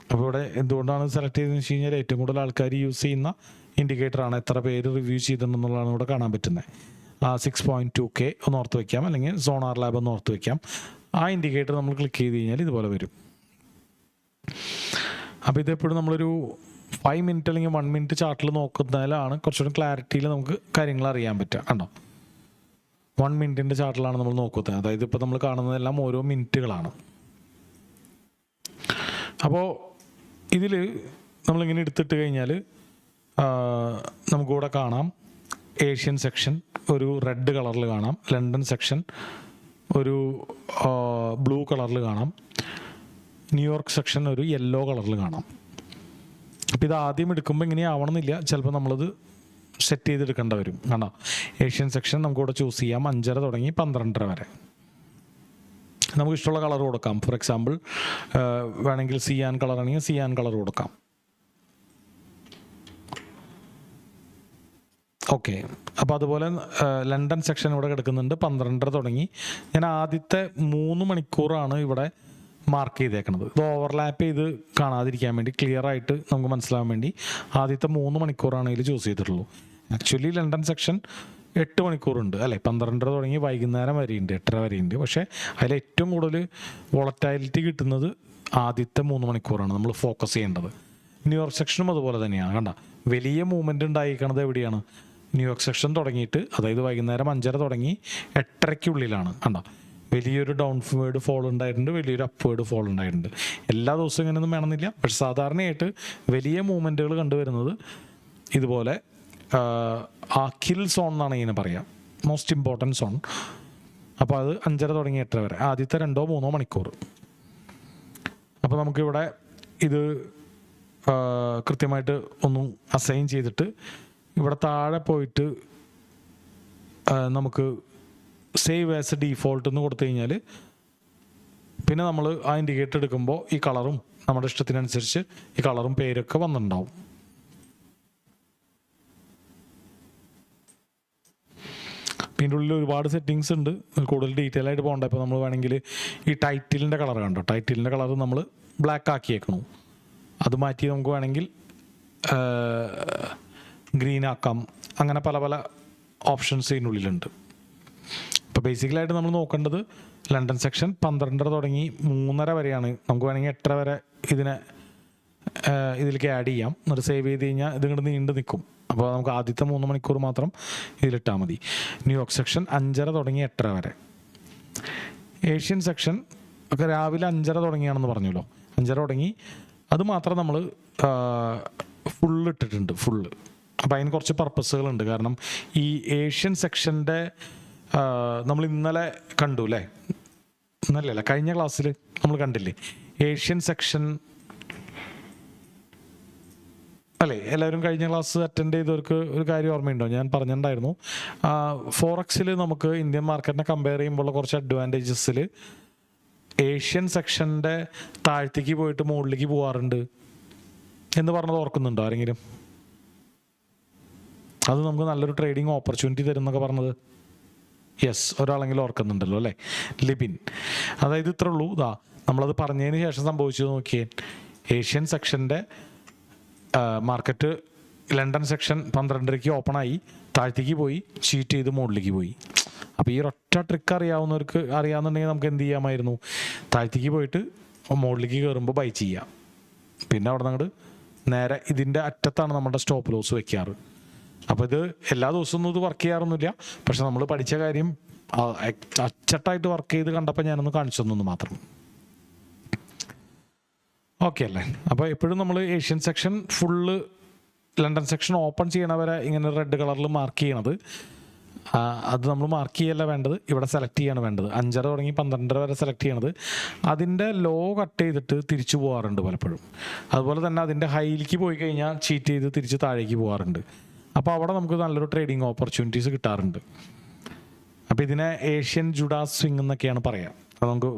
അപ്പോൾ ഇവിടെ എന്തുകൊണ്ടാണ് സെലക്ട് ചെയ്തതെന്ന് വെച്ച് കഴിഞ്ഞാൽ ഏറ്റവും കൂടുതൽ ആൾക്കാർ യൂസ് ചെയ്യുന്ന ഇൻഡിക്കേറ്ററാണ്. എത്ര പേര് റിവ്യൂ ചെയ്തിട്ടുണ്ടെന്നുള്ളതാണ് ഇവിടെ കാണാൻ പറ്റുന്നത്. 6.2K ഒന്ന് ഓർത്ത് വയ്ക്കാം, അല്ലെങ്കിൽ സോണാർ ലാബ് ഒന്ന് ഓർത്ത് വയ്ക്കാം. ആ ഇൻഡിക്കേറ്റർ നമ്മൾ ക്ലിക്ക് ചെയ്ത് കഴിഞ്ഞാൽ ഇതുപോലെ വരും. അപ്പോൾ ഇതെപ്പോഴും നമ്മളൊരു 5 മിനിറ്റ് അല്ലെങ്കിൽ 1 മിനിറ്റ് ചാർട്ടിൽ നോക്കുന്നതിലാണ് കുറച്ചുകൂടി ക്ലാരിറ്റിയിൽ നമുക്ക് കാര്യങ്ങൾ അറിയാൻ പറ്റുക. കണ്ടോ, 1 മിനിറ്റിൻ്റെ ചാർട്ടിലാണ് നമ്മൾ നോക്കുന്നത്. അതായത് ഇപ്പോൾ നമ്മൾ കാണുന്നതെല്ലാം ഓരോ മിനിറ്റുകളാണ്. അപ്പോൾ ഇതിൽ നമ്മളിങ്ങനെ എടുത്തിട്ട് കഴിഞ്ഞാൽ നമുക്കിവിടെ കാണാം ഏഷ്യൻ സെക്ഷൻ ഒരു റെഡ് കളറിൽ കാണാം, ലണ്ടൻ സെക്ഷൻ ഒരു ബ്ലൂ കളറിൽ കാണാം, ന്യൂയോർക്ക് സെക്ഷൻ ഒരു യെല്ലോ കളറിൽ കാണാം. അപ്പോൾ ഇത് ആദ്യം എടുക്കുമ്പോൾ ഇങ്ങനെ ആവണമെന്നില്ല, ചിലപ്പോൾ നമ്മളത് സെറ്റ് ചെയ്തെടുക്കേണ്ട വരും. കാണാം, ഏഷ്യൻ സെക്ഷൻ നമുക്കിവിടെ ചൂസ് ചെയ്യാം 5:30 തുടങ്ങി 12:30 വരെ. നമുക്ക് ഇഷ്ടമുള്ള കളർ കൊടുക്കാം. ഫോർ എക്സാമ്പിൾ വേണമെങ്കിൽ സിയാൻ കളർ ആണെങ്കിൽ സിയാൻ കളർ കൊടുക്കാം. ഓക്കെ, അപ്പോൾ അതുപോലെ ലണ്ടൻ സെക്ഷൻ ഇവിടെ കിടക്കുന്നുണ്ട് 12:30 തുടങ്ങി. ഞാൻ ആദ്യത്തെ 3 മണിക്കൂറാണ് ഇവിടെ മാർക്ക് ചെയ്തേക്കണത്. ഇത് ഓവർലാപ്പ് ചെയ്ത് കാണാതിരിക്കാൻ വേണ്ടി, ക്ലിയർ ആയിട്ട് നമുക്ക് മനസ്സിലാവാൻ വേണ്ടി ആദ്യത്തെ 3 മണിക്കൂറാണ് ഇതിൽ ചൂസ് ചെയ്തിട്ടുള്ളൂ. ആക്ച്വലി ലണ്ടൻ സെക്ഷൻ 8 മണിക്കൂറുണ്ട്, അല്ലേ? 12:30 തുടങ്ങി വൈകുന്നേരം വരെയുണ്ട്, 8:30 വരെയുണ്ട്. പക്ഷേ അതിൽ ഏറ്റവും കൂടുതൽ വോളറ്റാലിറ്റി കിട്ടുന്നത് ആദ്യത്തെ 3 മണിക്കൂറാണ് നമ്മൾ ഫോക്കസ് ചെയ്യേണ്ടത്. ന്യൂയോർക്ക് സെക്ഷനും അതുപോലെ തന്നെയാണ്. കണ്ട, വലിയ മൂവ്മെൻറ്റ് ഉണ്ടായിരിക്കണത് എവിടെയാണ്? ന്യൂയോർക്ക് സെക്ഷൻ തുടങ്ങിയിട്ട്, അതായത് വൈകുന്നേരം 5:30 തുടങ്ങി 8:30-ക്കുള്ളിലാണ്. കണ്ട, വലിയൊരു ഡൗൺവേർഡ് ഫോൾ ഉണ്ടായിട്ടുണ്ട്, വലിയൊരു അപ്വേർഡ് ഫോൾ ഉണ്ടായിട്ടുണ്ട്. എല്ലാ ദിവസവും ഇങ്ങനെയൊന്നും വേണമെന്നില്ല, പക്ഷെ സാധാരണയായിട്ട് വലിയ മൂവ്മെൻറ്റുകൾ കണ്ടുവരുന്നത് ഇതുപോലെ ആ കിൽ സോൺ എന്നാണ് ഇതിനെ പറയാം, മോസ്റ്റ് ഇമ്പോർട്ടൻറ്റ് സോൺ. അപ്പോൾ അത് 5:30 തുടങ്ങി 8:30 വരെ, ആദ്യത്തെ 2-3 മണിക്കൂർ. അപ്പോൾ നമുക്കിവിടെ ഇത് കൃത്യമായിട്ട് ഒന്നും അസൈൻ ചെയ്തിട്ട് ഇവിടെ താഴെ പോയിട്ട് നമുക്ക് സേവ് ആസ് ഡീഫോൾട്ട് എന്ന് കൊടുത്തു കഴിഞ്ഞാൽ പിന്നെ നമ്മൾ ആ ഇൻഡിക്കേറ്റർ എടുക്കുമ്പോൾ ഈ കളറും നമ്മുടെ ഇഷ്ടത്തിനനുസരിച്ച് ഈ കളറും പേരൊക്കെ വന്നിട്ടുണ്ടാവും. ഇതിൻ്റെ ഉള്ളിൽ ഒരുപാട് സെറ്റിങ്സ് ഉണ്ട്, കൂടുതൽ ഡീറ്റെയിൽ ആയിട്ട് പോകണ്ട. ഇപ്പോൾ നമ്മൾ വേണമെങ്കിൽ ഈ ടൈറ്റിലിൻ്റെ കളർ കണ്ടോ, ടൈറ്റിലിൻ്റെ കളർ നമ്മൾ ബ്ലാക്ക് ആക്കിയേക്കണു. അത് മാറ്റി നമുക്ക് വേണമെങ്കിൽ ഗ്രീൻ ആക്കാം. അങ്ങനെ പല ഓപ്ഷൻസ് ഇതിനുള്ളിലുണ്ട്. ഇപ്പോൾ ബേസിക്കലായിട്ട് നമ്മൾ നോക്കേണ്ടത് ലണ്ടൻ സെക്ഷൻ 12:30 തുടങ്ങി 3:30 വരെയാണ്. നമുക്ക് വേണമെങ്കിൽ 8:30 വരെ ഇതിലേക്ക് ആഡ് ചെയ്യാം. എന്നിട്ട് സേവ് ചെയ്ത് കഴിഞ്ഞാൽ ഇതിങ്ങോട്ട് നീണ്ടു നിൽക്കും. അപ്പോൾ നമുക്ക് ആദ്യത്തെ 3 മണിക്കൂർ മാത്രം ഇതിലിട്ടാൽ മതി. ന്യൂയോർക്ക് സെക്ഷൻ 5:30 തുടങ്ങി 8:30 വരെ. ഏഷ്യൻ സെക്ഷൻ ഒക്കെ രാവിലെ 5:30 തുടങ്ങിയാണെന്ന് പറഞ്ഞല്ലോ, 5:30 തുടങ്ങി. അത് മാത്രം നമ്മൾ ഫുള്ള് ഇട്ടിട്ടുണ്ട്, ഫുള്ള്. അപ്പോൾ അതിന് കുറച്ച് പർപ്പസുകളുണ്ട്. കാരണം ഈ ഏഷ്യൻ സെക്ഷൻ്റെ നമ്മൾ ഇന്നലെ കണ്ടു, അല്ലേ? ഇന്നലെ അല്ല, കഴിഞ്ഞ ക്ലാസ്സിൽ നമ്മൾ കണ്ടില്ലേ, ഏഷ്യൻ സെക്ഷൻ അല്ലേ, എല്ലാവരും കഴിഞ്ഞ ക്ലാസ് അറ്റൻഡ് ചെയ്തവർക്ക് ഒരു കാര്യം ഓർമ്മയുണ്ടോ? ഞാൻ പറഞ്ഞിട്ടുണ്ടായിരുന്നു, ഫോറക്സിൽ നമുക്ക് ഇന്ത്യൻ മാർക്കറ്റിനെ കമ്പയർ ചെയ്യുമ്പോൾ കുറച്ച് അഡ്വാൻറ്റേജസിൽ ഏഷ്യൻ സെക്ഷൻ്റെ താഴത്തേക്ക് പോയിട്ട് മുകളിലേക്ക് പോകാറുണ്ട് എന്ന് പറഞ്ഞത് ഓർക്കുന്നുണ്ടോ ആരെങ്കിലും? അത് നമുക്ക് നല്ലൊരു ട്രേഡിങ് ഓപ്പർച്യൂണിറ്റി തരുന്നൊക്കെ പറഞ്ഞത്. യെസ്, ഒരാളെങ്കിലും ഓർക്കുന്നുണ്ടല്ലോ അല്ലേ, ലിബിൻ. അതായത് ഇത്രേ ഉള്ളൂ, നമ്മളത് പറഞ്ഞതിന് ശേഷം സംഭവിച്ചത് നോക്കിയേ. ഏഷ്യൻ സെക്ഷൻ്റെ മാർക്കറ്റ് ലണ്ടൻ സെക്ഷൻ 12:30 ഓപ്പൺ ആയി, താഴത്തേക്ക് പോയി, ചീറ്റ് ചെയ്ത് മുകളിലേക്ക് പോയി. അപ്പോൾ ഈ ഒറ്റ ട്രിക്ക് അറിയാവുന്നവർക്ക് അറിയാമെന്നുണ്ടെങ്കിൽ നമുക്ക് എന്ത് ചെയ്യാമായിരുന്നു? താഴത്തേക്ക് പോയിട്ട് മുകളിലേക്ക് കയറുമ്പോൾ ബൈ ചെയ്യാം. പിന്നെ അവിടെ നിന്ന് നേരെ ഇതിൻ്റെ അറ്റത്താണ് നമ്മുടെ സ്റ്റോപ്പ് ലോസ് വെക്കാറ്. അപ്പോൾ ഇത് എല്ലാ ദിവസവും ഒന്നും ഇത് വർക്ക് ചെയ്യാറൊന്നുമില്ല, പക്ഷെ നമ്മൾ പഠിച്ച കാര്യം അച്ചട്ടായിട്ട് വർക്ക് ചെയ്ത് കണ്ടപ്പോൾ ഞാനൊന്ന് കാണിച്ചു തന്നു മാത്രം. ഓക്കെ അല്ലേ? അപ്പോൾ എപ്പോഴും നമ്മൾ Asian section full London section open ചെയ്യണവരെ ഇങ്ങനെ റെഡ് കളറിൽ മാർക്ക് ചെയ്യണത്, അത് നമ്മൾ മാർക്ക് ചെയ്യല്ല വേണ്ടത്, ഇവിടെ സെലക്ട് ചെയ്യാണ് വേണ്ടത്. 5:30 തുടങ്ങി 12:30 വരെ സെലക്ട് ചെയ്യണത്. അതിൻ്റെ ലോ കട്ട് ചെയ്തിട്ട് തിരിച്ചു പോകാറുണ്ട് പലപ്പോഴും. അതുപോലെ തന്നെ അതിൻ്റെ ഹൈയിലേക്ക് പോയി കഴിഞ്ഞാൽ ചീറ്റ് ചെയ്ത് തിരിച്ച് താഴേക്ക് പോകാറുണ്ട്. അപ്പോൾ അവിടെ നമുക്ക് നല്ലൊരു ട്രേഡിങ് ഓപ്പർച്യൂണിറ്റീസ് കിട്ടാറുണ്ട്. അപ്പോൾ ഇതിനെ ഏഷ്യൻ ജുഡാസ് സ്വിംഗ് എന്നൊക്കെയാണ് പറയാം. അത് നമുക്ക്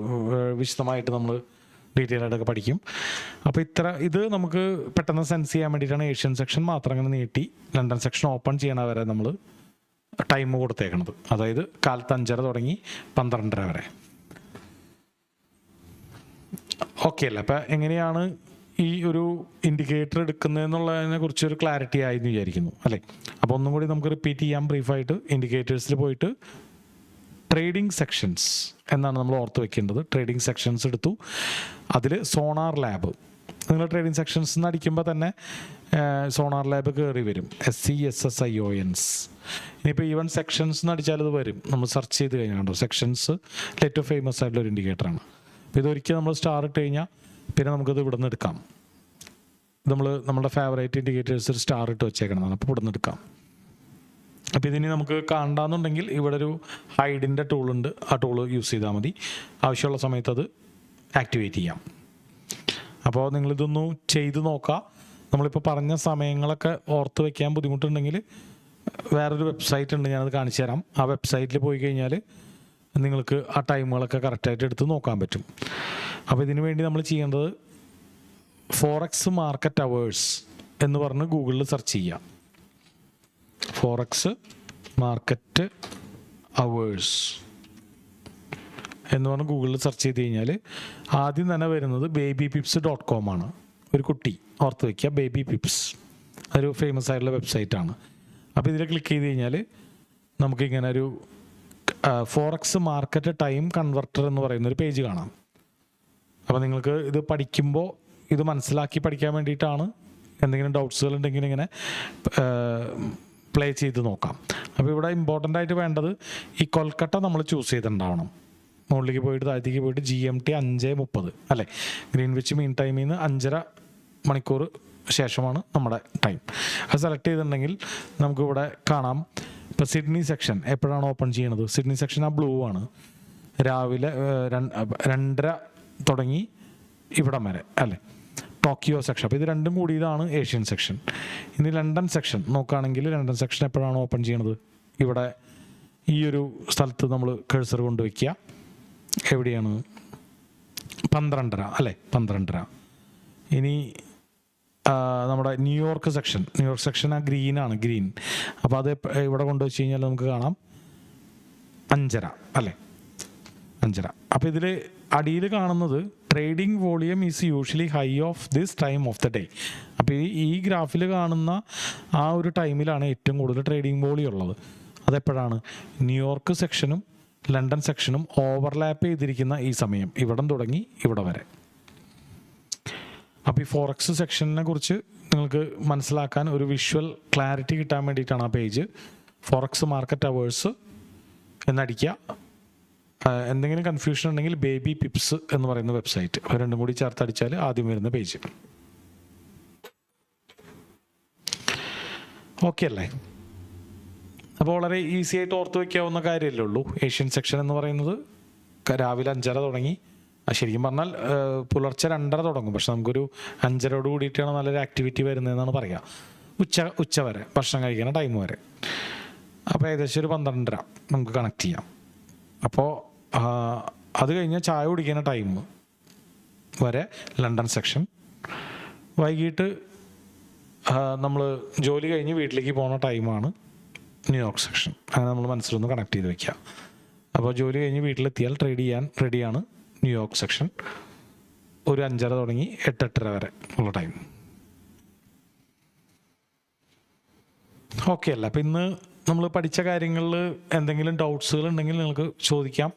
വിശദമായിട്ട് നമ്മൾ ഡീറ്റെയിൽ ആയിട്ടൊക്കെ പഠിക്കും. അപ്പോൾ ഇത് നമുക്ക് പെട്ടെന്ന് സെൻസ് ചെയ്യാൻ വേണ്ടിയിട്ടാണ് ഏഷ്യൻ സെക്ഷൻ മാത്രം അങ്ങനെ നീട്ടി ലണ്ടൻ സെക്ഷൻ ഓപ്പൺ ചെയ്യണ വരെ നമ്മൾ ടൈം കൊടുത്തേക്കണത്. അതായത് കാലത്ത് 5:30 തുടങ്ങി 12:30 വരെ. ഓക്കെ അല്ലേ? അപ്പം എങ്ങനെയാണ് ഈ ഒരു ഇൻഡിക്കേറ്റർ എടുക്കുന്നതെന്നുള്ളതിനെ കുറിച്ചൊരു ക്ലാരിറ്റി ആയി എന്ന് വിചാരിക്കുന്നു അല്ലേ? അപ്പോൾ ഒന്നും കൂടി നമുക്ക് റിപ്പീറ്റ് ചെയ്യാം ബ്രീഫായിട്ട്. ഇൻഡിക്കേറ്റേഴ്സിൽ പോയിട്ട് ട്രേഡിംഗ് സെക്ഷൻസ് എന്നാണ് നമ്മൾ ഓർത്ത് വെക്കേണ്ടത്. ട്രേഡിംഗ് സെക്ഷൻസ് എടുത്തു, അതിൽ സോണാർ ലാബ്. നിങ്ങൾ ട്രേഡിംഗ് സെക്ഷൻസ് എന്ന് അടിക്കുമ്പോൾ തന്നെ സോണാർ ലാബ് കയറി വരും, SCSSIONS. ഇനിയിപ്പോൾ ഈവൻ സെക്ഷൻസ് എന്ന് അടിച്ചാൽ ഇത് വരും. നമ്മൾ സെർച്ച് ചെയ്ത് കഴിഞ്ഞാൽ കണ്ടോ, സെക്ഷൻസ് ഏറ്റവും ഫേമസ് ആയിട്ടുള്ള ഒരു ഇൻഡിക്കേറ്ററാണ്. അപ്പോൾ ഇതൊരിക്കൽ നമ്മൾ സ്റ്റാർ ഇട്ട് കഴിഞ്ഞാൽ പിന്നെ നമുക്കത് ഇവിടെ നിന്ന് എടുക്കാം. നമ്മുടെ ഫേവറേറ്റ് ഇൻഡിക്കേറ്റേഴ്സ് ഒരു സ്റ്റാർ ഇട്ട് വെച്ചേക്കണതാണ്, അപ്പോൾ ഇവിടെ നിന്ന് എടുക്കാം. അപ്പോൾ ഇതിനി നമുക്ക് കാണാന്നുണ്ടെങ്കിൽ ഇവിടെ ഒരു ഹൈഡിൻ്റെ ടൂളുണ്ട്, ആ ടൂള് യൂസ് ചെയ്താൽ മതി. ആവശ്യമുള്ള സമയത്ത് അത് ആക്ടിവേറ്റ് ചെയ്യാം. അപ്പോൾ നിങ്ങളിതൊന്ന് ചെയ്ത് നോക്കാം. നമ്മളിപ്പോൾ പറഞ്ഞ സമയങ്ങളൊക്കെ ഓർത്ത് വയ്ക്കാൻ ബുദ്ധിമുട്ടുണ്ടെങ്കിൽ വേറൊരു വെബ്സൈറ്റ് ഉണ്ട്, ഞാനത് കാണിച്ചു തരാം. ആ വെബ്സൈറ്റിൽ പോയി കഴിഞ്ഞാൽ നിങ്ങൾക്ക് ആ ടൈമുകളൊക്കെ കറക്റ്റായിട്ട് എടുത്ത് നോക്കാൻ പറ്റും. അപ്പോൾ ഇതിനു വേണ്ടി നമ്മൾ ചെയ്യേണ്ടത് ഫോറക്സ് മാർക്കറ്റ് അവേഴ്സ് എന്ന് പറഞ്ഞ് ഗൂഗിളിൽ സെർച്ച് ചെയ്യുക. ഫോറക്സ് മാർക്കറ്റ് അവേഴ്സ് എന്ന് പറഞ്ഞ് ഗൂഗിളിൽ സെർച്ച് ചെയ്ത് കഴിഞ്ഞാൽ ആദ്യം തന്നെ വരുന്നത് babypips.com ആണ്. ഒരു കുട്ടി ഓർത്ത് വയ്ക്കുക, ബേബി പിപ്സ്, ഒരു ഫേമസ് ആയിട്ടുള്ള വെബ്സൈറ്റാണ്. അപ്പോൾ ഇതിൽ ക്ലിക്ക് ചെയ്ത് കഴിഞ്ഞാൽ നമുക്കിങ്ങനെ ഒരു ഫോറക്സ് മാർക്കറ്റ് ടൈം കൺവെർട്ടർ എന്ന് പറയുന്നൊരു പേജ് കാണാം. അപ്പോൾ നിങ്ങൾക്ക് ഇത് പഠിക്കുമ്പോൾ ഇത് മനസ്സിലാക്കി പഠിക്കാൻ വേണ്ടിയിട്ടാണ്. എന്തെങ്കിലും ഡൗട്ട്സുകൾ ഉണ്ടെങ്കിൽ ഇങ്ങനെ പ്ലേ ചെയ്ത് നോക്കാം. അപ്പോൾ ഇവിടെ ഇമ്പോർട്ടൻ്റ് ആയിട്ട് വേണ്ടത് ഈ കൊൽക്കട്ട നമ്മൾ ചൂസ് ചെയ്തിട്ടുണ്ടാവണം. മുകളിലേക്ക് പോയിട്ട് താഴത്തേക്ക് പോയിട്ട് GMT 5:30 അല്ലേ, ഗ്രീൻവിച്ച് മീൻ ടൈമിൽ നിന്ന് 5:30 മണിക്കൂർ ശേഷമാണ് നമ്മുടെ ടൈം. അത് സെലക്ട് ചെയ്തിട്ടുണ്ടെങ്കിൽ നമുക്കിവിടെ കാണാം. ഇപ്പോൾ സിഡ്നി സെക്ഷൻ എപ്പോഴാണ് ഓപ്പൺ ചെയ്യണത്? സിഡ്നി സെക്ഷൻ ആ ബ്ലൂ ആണ്. രാവിലെ 2:30 തുടങ്ങി ഇവിടം വരെ അല്ലേ, ടോക്കിയോ സെക്ഷൻ. അപ്പോൾ ഇത് രണ്ടും കൂടിയതാണ് ഏഷ്യൻ സെക്ഷൻ. ഇനി ലണ്ടൻ സെക്ഷൻ നോക്കുകയാണെങ്കിൽ ലണ്ടൻ സെക്ഷൻ എപ്പോഴാണ് ഓപ്പൺ ചെയ്യണത്? ഇവിടെ ഈ ഒരു സ്ഥലത്ത് നമ്മൾ കഴ്സർ കൊണ്ടുവയ്ക്കുക. എവിടെയാണ്? 12:30 അല്ലേ, 12:30. ഇനി നമ്മുടെ ന്യൂയോർക്ക് സെക്ഷൻ ആ ഗ്രീനാണ്, ഗ്രീൻ. അപ്പോൾ അത് ഇവിടെ കൊണ്ടുവച്ച് കഴിഞ്ഞാൽ നമുക്ക് കാണാം 5:30 അല്ലേ, 5:30. അപ്പോൾ ഇതിൽ അടിയിൽ കാണുന്നത് trading volume is usually high of this time of the day. അപ്പോൾ ഈ ഗ്രാഫിൽ കാണുന്ന ആ ഒരു ടൈമിലാണ് ഏറ്റവും കൂടുതൽ ട്രേഡിംഗ് വോളിയം ഉള്ളത്. അതെപ്പോഴാണ്? ന്യൂയോർക്ക് സെക്ഷനും ലണ്ടൻ സെക്ഷനും ഓവർലാപ്പ് ചെയ്തിരിക്കുന്ന ഈ സമയം, ഇവിടം തുടങ്ങി ഇവിടെ വരെ. അപ്പോൾ ഈ ഫോറക്സ് സെക്ഷനെ കുറിച്ച് നിങ്ങൾക്ക് മനസ്സിലാക്കാൻ ഒരു വിഷ്വൽ ക്ലാരിറ്റി കിട്ടാൻ വേണ്ടിയിട്ടാണ് ആ പേജ്. ഫോറക്സ് മാർക്കറ്റ് അവേഴ്സ് എന്നടിക്കുക. എന്തെങ്കിലും കൺഫ്യൂഷൻ ഉണ്ടെങ്കിൽ ബേബി പിപ്സ് എന്ന് പറയുന്ന വെബ്സൈറ്റ്, രണ്ടും കൂടി ചേർത്തടിച്ചാൽ ആദ്യം വരുന്ന പേജ്. ഓക്കെ അല്ലേ? അപ്പോൾ വളരെ ഈസി ആയിട്ട് ഓർത്ത് വയ്ക്കാവുന്ന കാര്യമല്ലേ ഉള്ളൂ. ഏഷ്യൻ സെക്ഷൻ എന്ന് പറയുന്നത് രാവിലെ 5:30 തുടങ്ങി ശരിക്കും പറഞ്ഞാൽ പുലർച്ചെ 2:30 തുടങ്ങും, പക്ഷെ നമുക്കൊരു 5:30 കൂടിയിട്ടാണ് നല്ലൊരു ആക്ടിവിറ്റി വരുന്നതെന്നാണ് പറയുക. ഉച്ച വരെ, ഭക്ഷണം കഴിക്കുന്ന ടൈം വരെ. അപ്പോൾ ഏകദേശം ഒരു 12:30 നമുക്ക് കണക്ട് ചെയ്യാം. അപ്പോൾ അത് കഴിഞ്ഞ് ചായ കുടിക്കുന്ന ടൈം വരെ ലണ്ടൻ സെക്ഷൻ. വൈകിട്ട് നമ്മൾ ജോലി കഴിഞ്ഞ് വീട്ടിലേക്ക് പോകുന്ന ടൈമാണ് ന്യൂയോർക്ക് സെക്ഷൻ. അങ്ങനെ നമ്മൾ മനസ്സിലൊന്ന് കണക്ട് ചെയ്ത് വെക്കുക. അപ്പോൾ ജോലി കഴിഞ്ഞ് വീട്ടിലെത്തിയാൽ ട്രേഡ് ചെയ്യാൻ റെഡിയാണ് ന്യൂയോർക്ക് സെക്ഷൻ. ഒരു 5:30 തുടങ്ങി 8-8:30 വരെ ഉള്ള ടൈം. ഓക്കെ അല്ല? അപ്പോൾ ഇന്ന് നമ്മൾ പഠിച്ച കാര്യങ്ങളിൽ എന്തെങ്കിലും ഡൗട്ട്സുകൾ ഉണ്ടെങ്കിൽ നിങ്ങൾക്ക് ചോദിക്കാം.